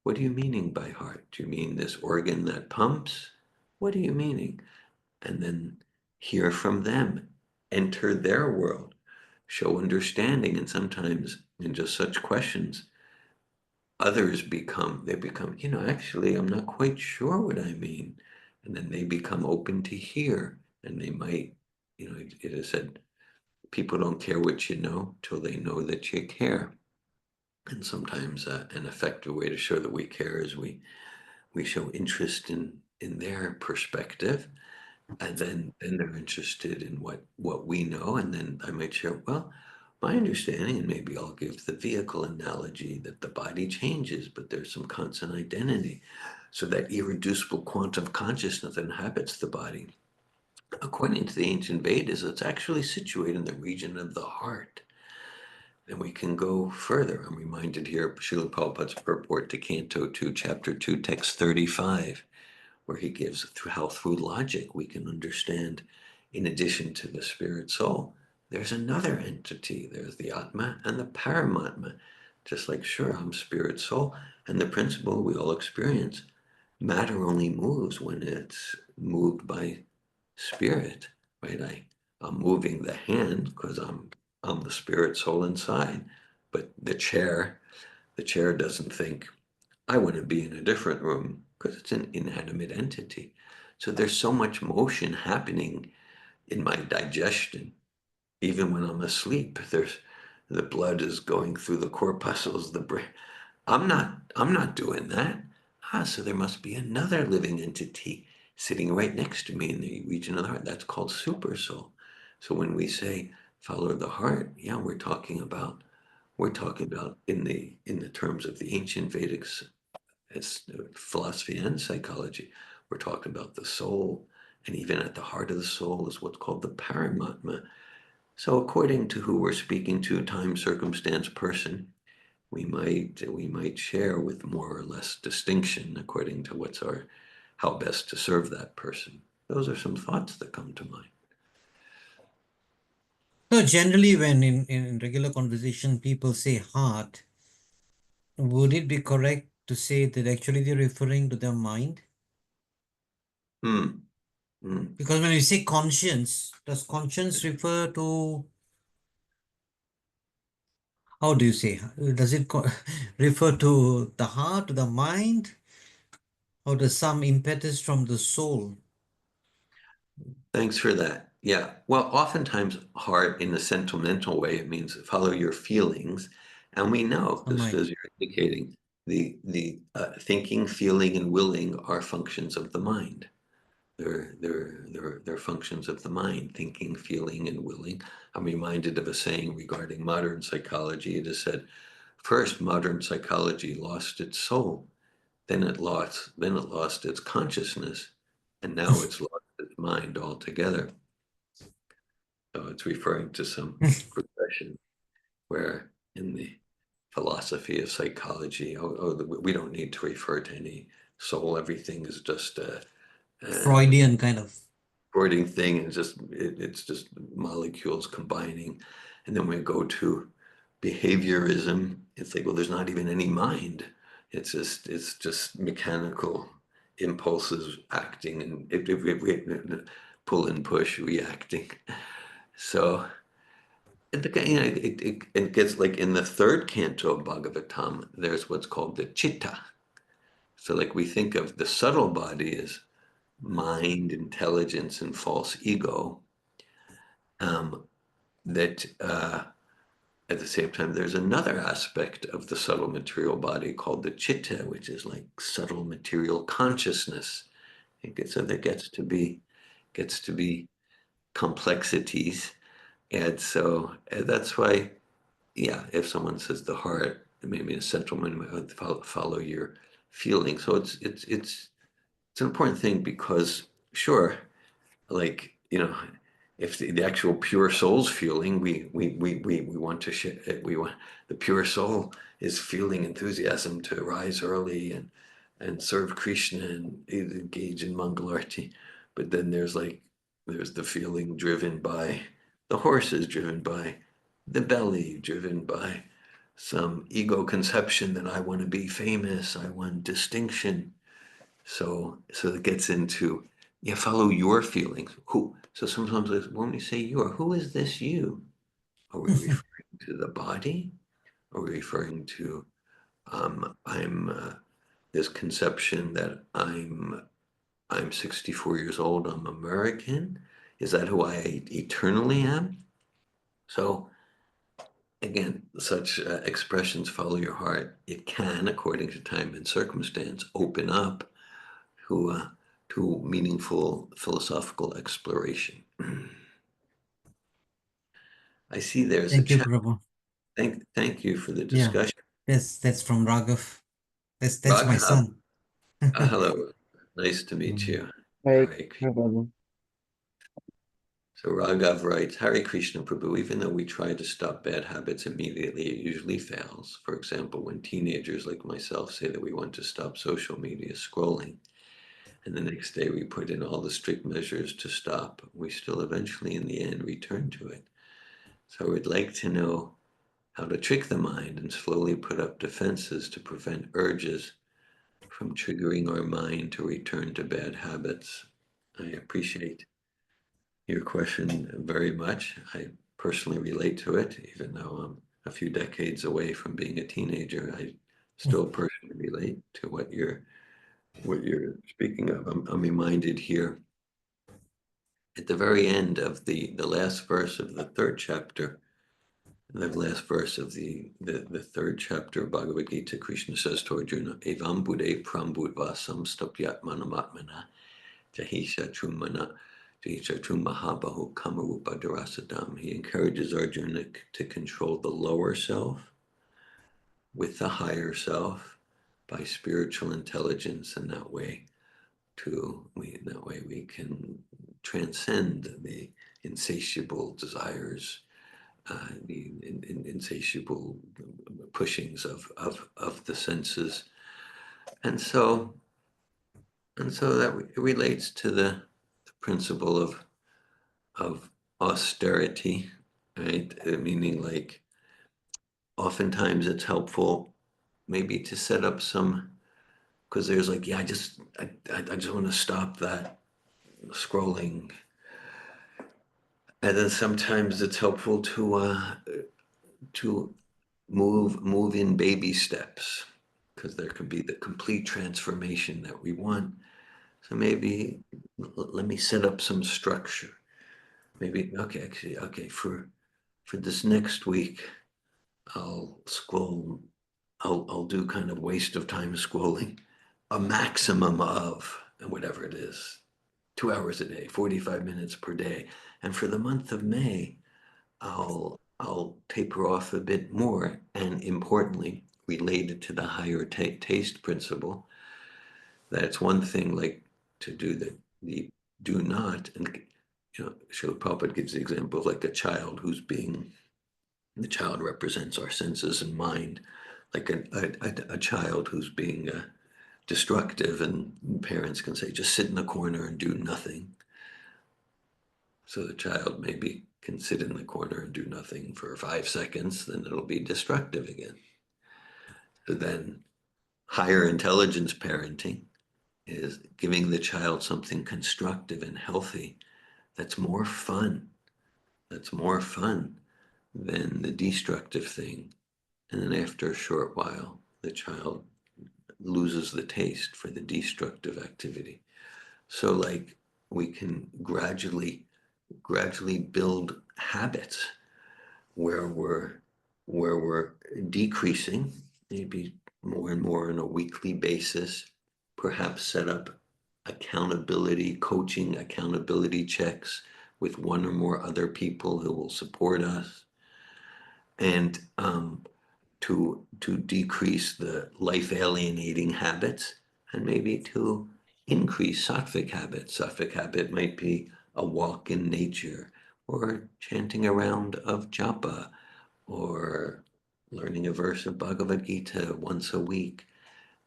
What are you meaning by heart? Do you mean this organ that pumps? What are you meaning? And then hear from them, enter their world, show understanding. And sometimes in just such questions, others become, actually, I'm not quite sure what I mean. And then they become open to hear, and they might, it is said, people don't care what you know till they know that you care. And sometimes an effective way to show that we care is we show interest in their perspective, and then they're interested in what we know. And then I might share, well, my understanding, and maybe I'll give the vehicle analogy, that the body changes, but there's some constant identity. So that irreducible quantum consciousness that inhabits the body, according to the ancient Vedas, it's actually situated in the region of the heart. And we can go further. I'm reminded here of Srila Prabhupada's purport to Canto 2, Chapter 2, Text 35, where he gives how through logic we can understand, in addition to the spirit soul, there's another entity. There's the Atma and the Paramatma. Just like, sure, I'm spirit soul, and the principle we all experience. Matter only moves when it's moved by spirit, right? I'm moving the hand because I'm the spirit soul inside, but the chair doesn't think, I want to be in a different room, because it's an inanimate entity. So there's so much motion happening in my digestion. Even when I'm asleep, the blood is going through the corpuscles, the brain. I'm not doing that. So there must be another living entity sitting right next to me in the region of the heart. That's called super soul. So when we say follow the heart, yeah, we're talking about in the terms of the ancient Vedic philosophy and psychology, we're talking about the soul, and even at the heart of the soul is what's called the Paramatma. So according to who we're speaking to, time, circumstance, person, we might share with more or less distinction according to how best to serve that person. Those are some thoughts that come to mind. So generally, when in regular conversation people say heart, would it be correct to say that actually they're referring to their mind? Hmm. Hmm. Because when you say conscience, does conscience refer to, how do you say? Does it refer to the heart, to the mind, or to some impetus from the soul? Thanks for that. Yeah. Well, oftentimes heart in a sentimental way, it means follow your feelings. And we know, The just mind. as you're indicating, the thinking, feeling, and willing are functions of the mind. They're functions of the mind, thinking, feeling, and willing. I'm reminded of a saying regarding modern psychology. It is said, first, modern psychology lost its soul, then it lost its consciousness, and now it's lost its mind altogether. So it's referring to some progression where in the philosophy of psychology, we don't need to refer to any soul. Everything is just a Freudian kind of. Freudian thing, and it's just molecules combining. And then we go to behaviorism. It's like, well, there's not even any mind. It's just mechanical impulses acting, and if pull and push reacting. So it gets like in the third canto of Bhagavatam, there's what's called the chitta. So like we think of the subtle body as mind, intelligence, and false ego. That at the same time, there's another aspect of the subtle material body called the chitta, which is like subtle material consciousness. So there gets to be complexities, and so that's why, yeah, if someone says the heart, maybe a central mind might follow your feeling. So it's an important thing because sure, like, you know, if the actual pure soul's feeling, we want to we want the pure soul is feeling enthusiasm to rise early and serve Krishna and engage in Mangalarti. But then there's the feeling driven by the horses, driven by the belly, driven by some ego conception that I want to be famous, I want distinction. So it gets into, yeah, follow your feelings. Who? So sometimes when we say you, who is this you? Are we referring to the body? Are we referring to I'm this conception that I'm 64 years old, I'm American? Is that who I eternally am? So again, such expressions, follow your heart. It can, according to time and circumstance, open up to meaningful philosophical exploration. I see there's a Thank you, chat. Prabhu. Thank you for the Yeah, discussion. that's from Raghav. That's my Raghav, son. hello. Nice to meet you. Hare Hare Krishna. Krishna, Prabhu. So Raghav writes, Hare Krishna Prabhu, even though we try to stop bad habits immediately, it usually fails. For example, when teenagers like myself say that we want to stop social media scrolling, and the next day we put in all the strict measures to stop, we still eventually in the end return to it. So we'd like to know how to trick the mind and slowly put up defenses to prevent urges from triggering our mind to return to bad habits. I appreciate your question very much. I personally relate to it, even though I'm a few decades away from being a teenager. I still personally relate to what you're speaking of. I'm reminded here at the very end of the last verse of the third chapter, the last verse of the third chapter of Bhagavad Gita, Krishna says to Arjuna, Evam Bude Prambhutva Samstapyat Manamatmana Jahisha Chumana Jahisha Chumahabahu Kamarupa Darasadam. He encourages Arjuna to control the lower self with the higher self by spiritual intelligence, and that way we can transcend the insatiable desires, the insatiable pushings of the senses, and so that it relates to the principle of austerity, right? Meaning, like, oftentimes it's helpful maybe to set up some, because there's like, yeah, I just want to stop that scrolling, and then sometimes it's helpful to move in baby steps, because there can be the complete transformation that we want. So maybe let me set up some structure. Maybe okay, for this next week, I'll scroll. I'll do kind of waste of time scrolling, a maximum of, and whatever it is, 2 hours a day, 45 minutes per day. And for the month of May, I'll taper off a bit more, and importantly, related to the higher taste principle, that it's one thing like to do the do not, and Srila Prabhupada gives the example of like a child the child represents our senses and mind, like a child who's being destructive, and parents can say, just sit in the corner and do nothing. So the child maybe can sit in the corner and do nothing for 5 seconds, then it'll be destructive again. So then higher intelligence parenting is giving the child something constructive and healthy that's more fun than the destructive thing. And then after a short while, the child loses the taste for the destructive activity. So like we can gradually build habits where we're decreasing, maybe more and more on a weekly basis, perhaps set up accountability checks with one or more other people who will support us, and to decrease the life alienating habits and maybe to increase sattvic habits. Sattvic habit might be a walk in nature or chanting a round of japa or learning a verse of Bhagavad Gita once a week.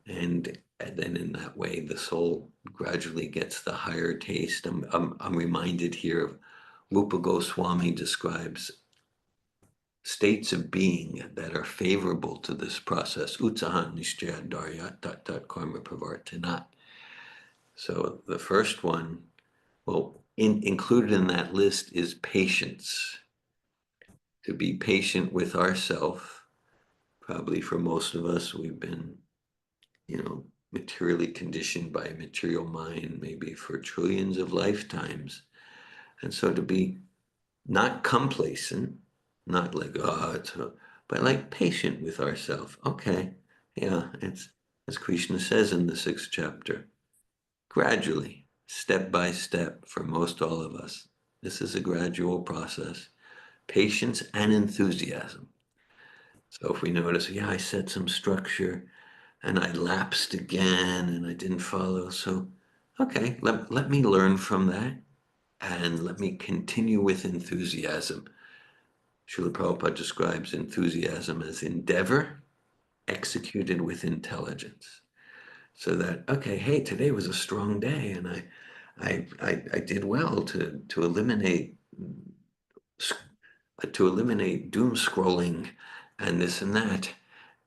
And then in that way, the soul gradually gets the higher taste. I'm reminded here of Rupa Goswami describes states of being that are favorable to this process. Utsahan nishchaya dharya tat tat karma pravartanat. So the first one, well, included in that list is patience. To be patient with ourself. Probably for most of us, we've been, materially conditioned by a material mind, maybe for trillions of lifetimes. And so to be not complacent, not like, but like patient with ourselves. Okay, yeah, it's as Krishna says in the 6th chapter, gradually, step by step, for most all of us. This is a gradual process. Patience and enthusiasm. So if we notice, I set some structure and I lapsed again and I didn't follow. So, okay, let me learn from that and let me continue with enthusiasm. Srila Prabhupada describes enthusiasm as endeavor executed with intelligence. So that, okay, hey, today was a strong day and I did well to eliminate doom scrolling and this and that.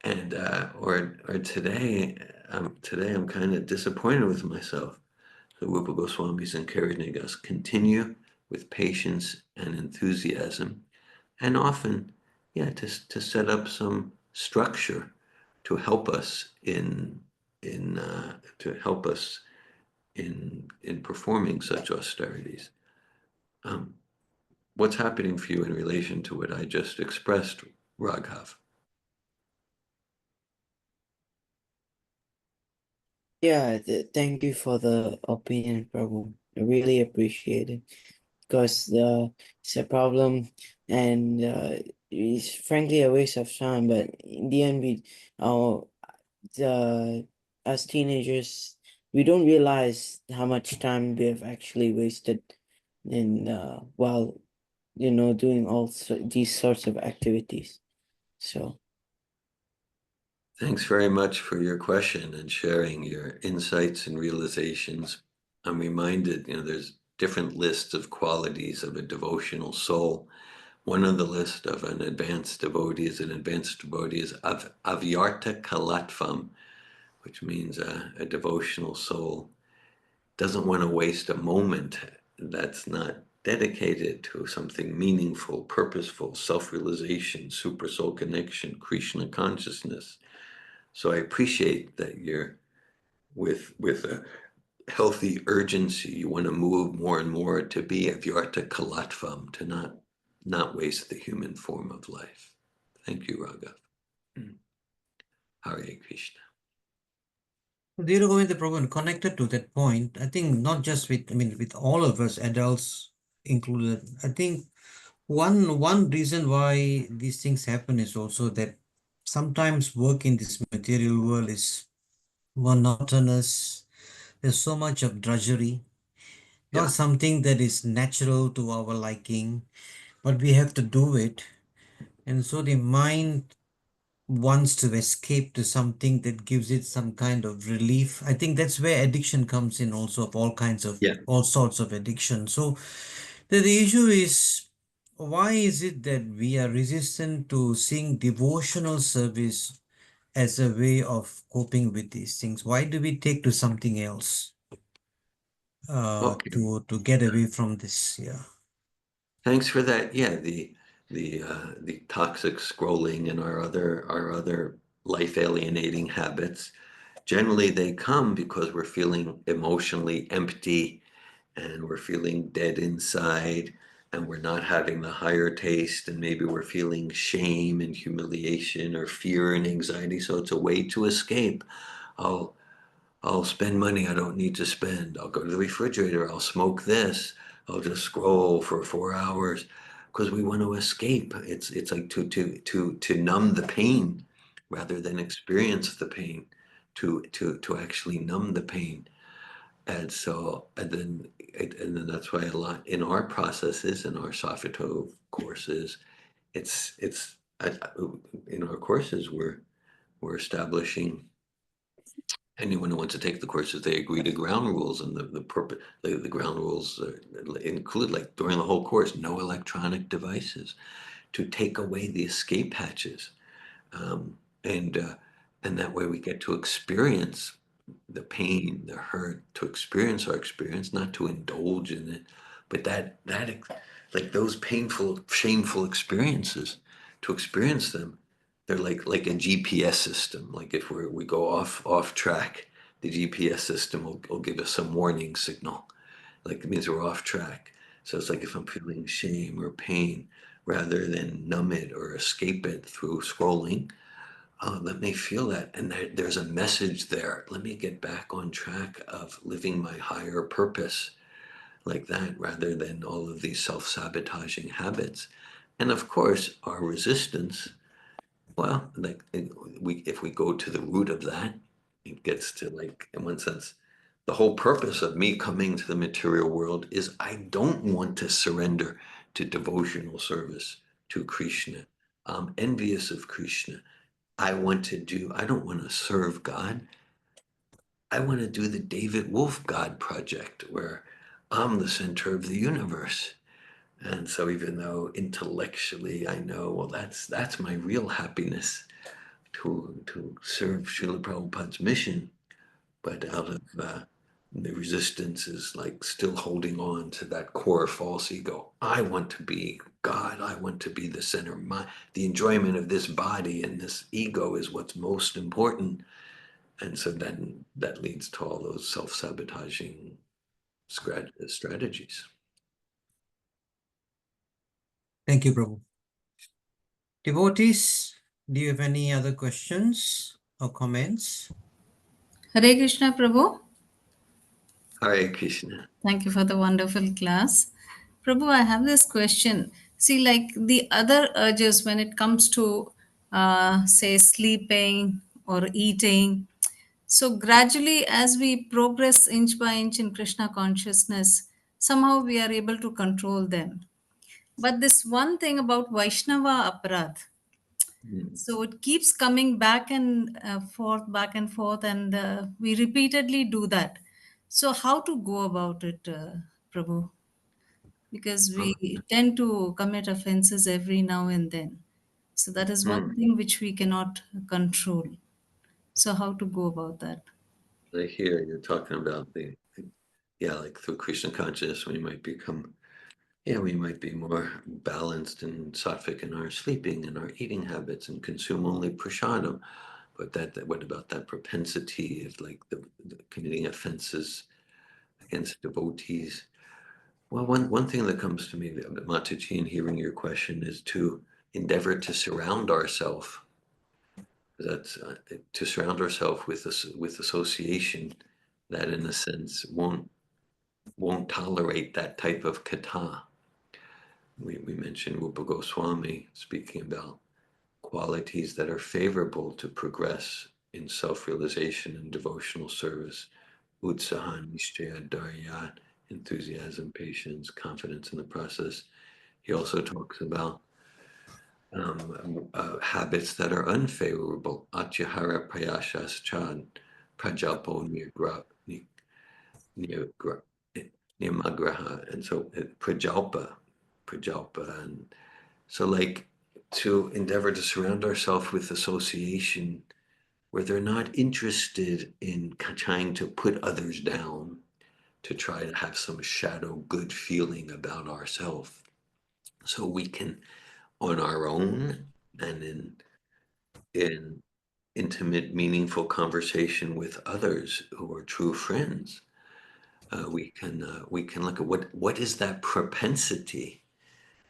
And or today I'm kind of disappointed with myself. So Rupa Goswami is encouraging us continue with patience and enthusiasm, and often, to set up some structure to help us in performing such austerities. What's happening for you in relation to what I just expressed, Raghav? Yeah, thank you for the opinion, Prabhu. I really appreciate it because it's a problem and it's frankly a waste of time. But in the end, as teenagers, we don't realize how much time we have actually wasted in while doing these sorts of activities. So. Thanks very much for your question and sharing your insights and realizations. I'm reminded, there's different lists of qualities of a devotional soul. One on the list of an advanced devotee is avyarta kalatvam, which means a devotional soul doesn't want to waste a moment that's not dedicated to something meaningful, purposeful, self-realization, super soul connection, Krishna consciousness. So I appreciate that you're with a healthy urgency. You want to move more and more to be avyarta kalatvam, to not waste the human form of life. Thank you, Raghav. Hare Krishna. Dhira Govinda Prabhu, connected to that point, I think not just with all of us adults included, I think one reason why these things happen is also that sometimes work in this material world is monotonous. There's so much of drudgery, Yeah. not something that is natural to our liking, but we have to do it. And so the mind wants to escape to something that gives it some kind of relief. I think that's where addiction comes in also, of Yeah. all sorts of addiction. So the issue is, why is it that we are resistant to seeing devotional service as a way of coping with these things? Why do we take to something else Okay. to get away from this? Yeah. Thanks for that. Yeah, the toxic scrolling and our other life alienating habits. Generally, they come because we're feeling emotionally empty and we're feeling dead inside and we're not having the higher taste, and maybe we're feeling shame and humiliation or fear and anxiety. So it's a way to escape. I'll spend money I don't need to spend. I'll go to the refrigerator. I'll smoke this. I'll just scroll for 4 hours because we want to escape. It's like to numb the pain rather than experience the pain, to actually numb the pain. And so, and then that's why a lot in our processes, in our Safito courses, it's in our courses we're establishing. Anyone who wants to take the courses, they agree to ground rules, and the purpose, the ground rules include, like during the whole course, no electronic devices, to take away the escape hatches, um, and uh, and that way we get to experience the pain, the hurt, to experience our experience, not to indulge in it, but like those painful, shameful experiences, to experience them, they're like a GPS system. Like if we go off track, the GPS system will give us some warning signal. Like it means we're off track. So it's like if I'm feeling shame or pain, rather than numb it or escape it through scrolling, let me feel that. And there's a message there. Let me get back on track of living my higher purpose, like that, rather than all of these self-sabotaging habits. And of course, our resistance, well, like if we go to the root of that, it gets to, like, in one sense, the whole purpose of me coming to the material world is I don't want to surrender to devotional service to Krishna. I'm envious of Krishna. I don't want to serve God. I want to do the David Wolf God project where I'm the center of the universe. And so even though intellectually I know, well, that's my real happiness, to serve Srila Prabhupada's mission, but out of the resistance is like still holding on to that core false ego. I want to be God. I want to be the center. The enjoyment of this body and this ego is what's most important. And so then that leads to all those self-sabotaging strategies. Thank you, Prabhu. Devotees, do you have any other questions or comments? Hare Krishna, Prabhu. Hare Krishna. Thank you for the wonderful class. Prabhu, I have this question. See, like the other urges when it comes to, say, sleeping or eating. So, gradually, as we progress inch by inch in Krishna consciousness, somehow we are able to control them. But this one thing about Vaishnava Aparadh, Mm. so it keeps coming back and forth, and we repeatedly do that. So, how to go about it, Prabhu? Because we tend to commit offenses every now and then. So, that is one Mm. thing which we cannot control. So, how to go about that? I hear you're talking about yeah, like through Krishna consciousness, we might be more balanced and sattvic in our sleeping and our eating habits and consume only prasadam. But what about that propensity of like the committing offenses against devotees? Well, one thing that comes to me, Mataji, in hearing your question, is to endeavor to surround ourselves. That's to surround ourselves with association that, in a sense, won't tolerate that type of kata. We mentioned Rupa Goswami speaking about qualities that are favorable to progress in self-realization and devotional service: utsaha, nishchaya, dharya, enthusiasm, patience, confidence in the process. He also talks about habits that are unfavorable: atyahara, prayashas, chad, prajalpo, nigra, nirmagraha, and so prajalpa, and so, like, to endeavor to surround ourselves with association where they're not interested in trying to put others down, to try to have some shadow good feeling about ourselves, so we can, on our own and in intimate, meaningful conversation with others who are true friends, we can look at what is that propensity.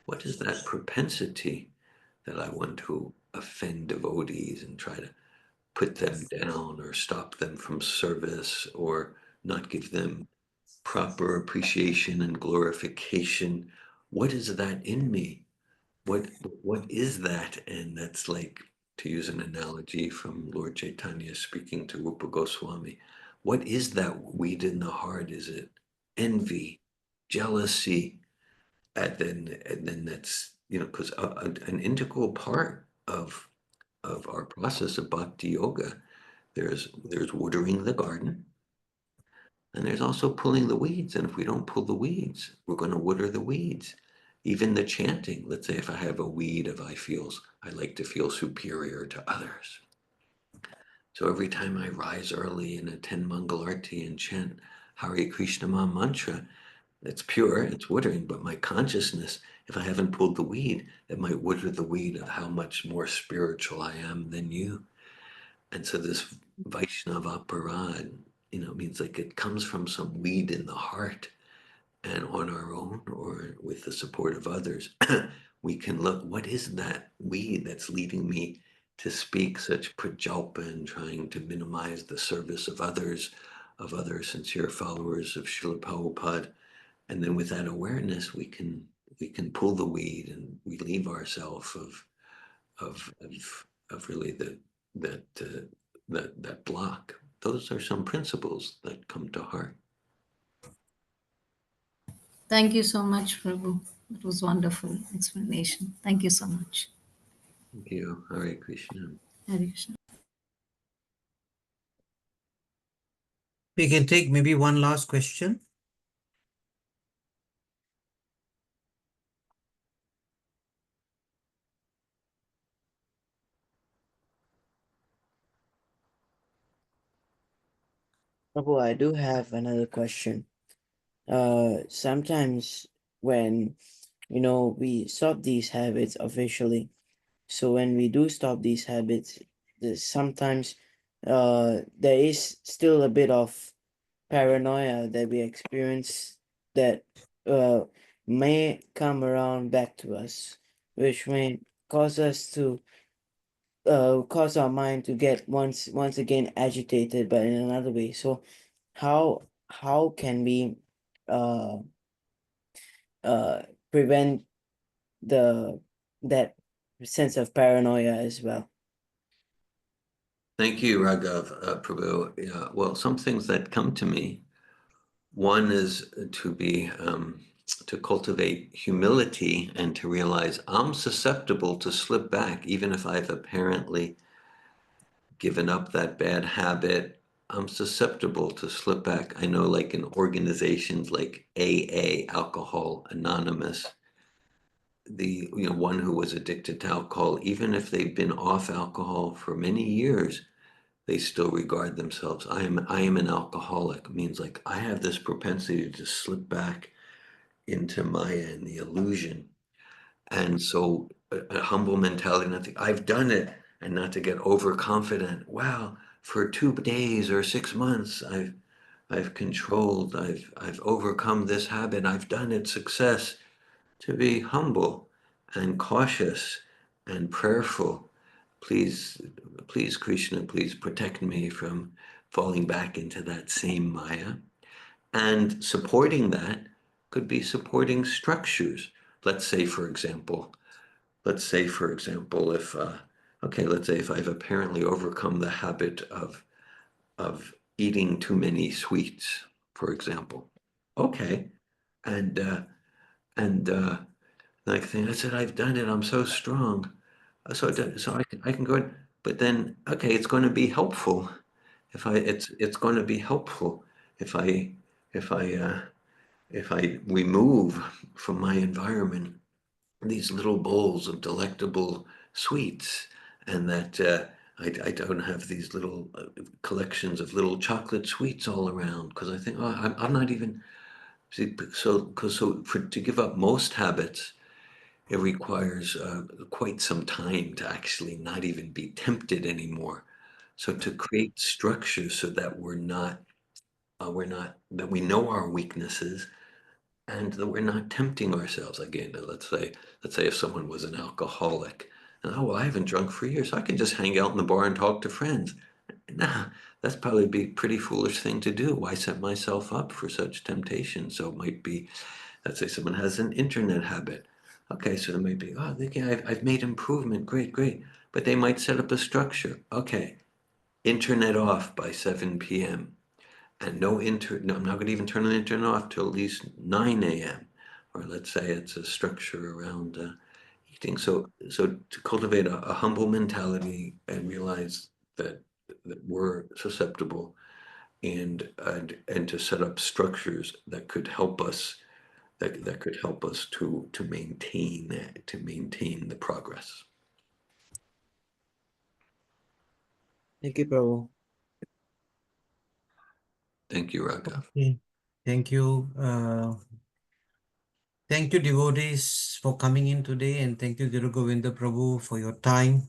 What is that propensity that I want to offend devotees and try to put them down or stop them from service or not give them proper appreciation and glorification? What is that in me? What is that? And that's like to use an analogy from Lord Chaitanya speaking to Rupa Goswami, what is that weed in the heart? Is it envy, jealousy? And then that's, because an integral part of our process of bhakti yoga, there's watering the garden, and there's also pulling the weeds. And if we don't pull the weeds, we're going to water the weeds. Even the chanting, let's say if I have a weed of I like to feel superior to others. So every time I rise early and attend Mangal Arti and chant Hare Krishna Maha mantra, it's pure, it's watering, but my consciousness, if I haven't pulled the weed, it might water the weed of how much more spiritual I am than you. And so this Vaishnava Parad, means like it comes from some weed in the heart, and on our own or with the support of others, we can look, what is that weed that's leading me to speak such prajalpa and trying to minimize the service of others, of other sincere followers of Srila Prabhupada. And then with that awareness, we can pull the weed and relieve ourselves of really that block. Those are some principles that come to heart. Thank you so much, Prabhu. It was wonderful explanation. Thank you so much. Thank you. Hare Krishna. Hare Krishna. We can take maybe one last question. Prabhu, I do have another question. Sometimes when we stop these habits officially, so when we do stop these habits, sometimes there is still a bit of paranoia that we experience that uh, may come around back to us, which may cause us to cause our mind to get once again agitated, but in another way. So how can we uh prevent the that sense of paranoia as well? Thank you, Raghav, Prabhu. Yeah, well, some things that come to me. One is to cultivate humility and to realize I'm susceptible to slip back, even if I've apparently given up that bad habit. I'm susceptible to slip back. I know, like in organizations like AA, Alcohol Anonymous, the one who was addicted to alcohol, even if they've been off alcohol for many years, they still regard themselves. I am an alcoholic. It means like I have this propensity to slip back into Maya and the illusion. And so a humble mentality, not to, I've done it, and not to get overconfident. Wow, for 2 days or 6 months, I've controlled, I've overcome this habit, I've done it, success. To be humble and cautious and prayerful. Please, Krishna, please protect me from falling back into that same Maya. And supporting that could be supporting structures. Let's say, for example, if, let's say if I've apparently overcome the habit of eating too many sweets, for example. Okay. And like thing, I said, I've done it. I'm so strong. So I can go in, but then, okay, it's going to be helpful it's going to be helpful if I remove from my environment these little bowls of delectable sweets, and that I don't have these little collections of little chocolate sweets all around, because I think, oh, I'm not even, see, to give up most habits, it requires quite some time to actually not even be tempted anymore. So to create structure so that we're not that we know our weaknesses and that we're not tempting ourselves again. Let's say if someone was an alcoholic, and oh, well, I haven't drunk for years, so I can just hang out in the bar and talk to friends. Nah, that's probably be a pretty foolish thing to do. Why set myself up for such temptation? So it might be, let's say someone has an internet habit. Okay, so there might be, oh, okay, I've made improvement, great. but they might set up a structure. Okay, internet off by 7 p.m. and no, I'm not going to even turn the internet off till at least 9 a.m. Or let's say it's a structure around eating. So to cultivate a humble mentality and realize that we're susceptible, and to set up structures that could help us to maintain the progress. Thank you, Prabhu. Thank you, Raghav. Okay. Thank you. Thank you, devotees, for coming in today, and thank you, Dhira Govinda Prabhu, for your time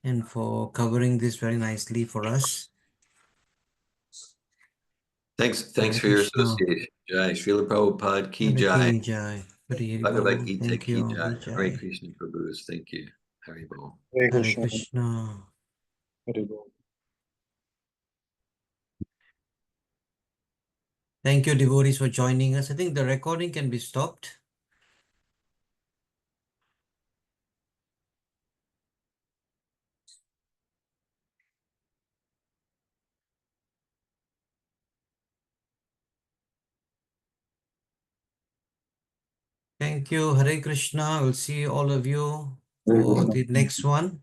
and for covering this very nicely for us. Thanks Hare for your Krishna. association. Jai. Srila Prabhupada ki Hare jai. Ki Jai. Hari Hari Bhagavad Bol. Gita Thank ki you. jai. Ki Hare Jai. Krishna Prabhus. Thank you. Hari Bol. Hare Hare Krishna. Krishna. Hare Bol. Thank you, devotees, for joining us. I think the recording can be stopped. Thank you. Hare Krishna. We'll see all of you Hare for Krishna. the next one.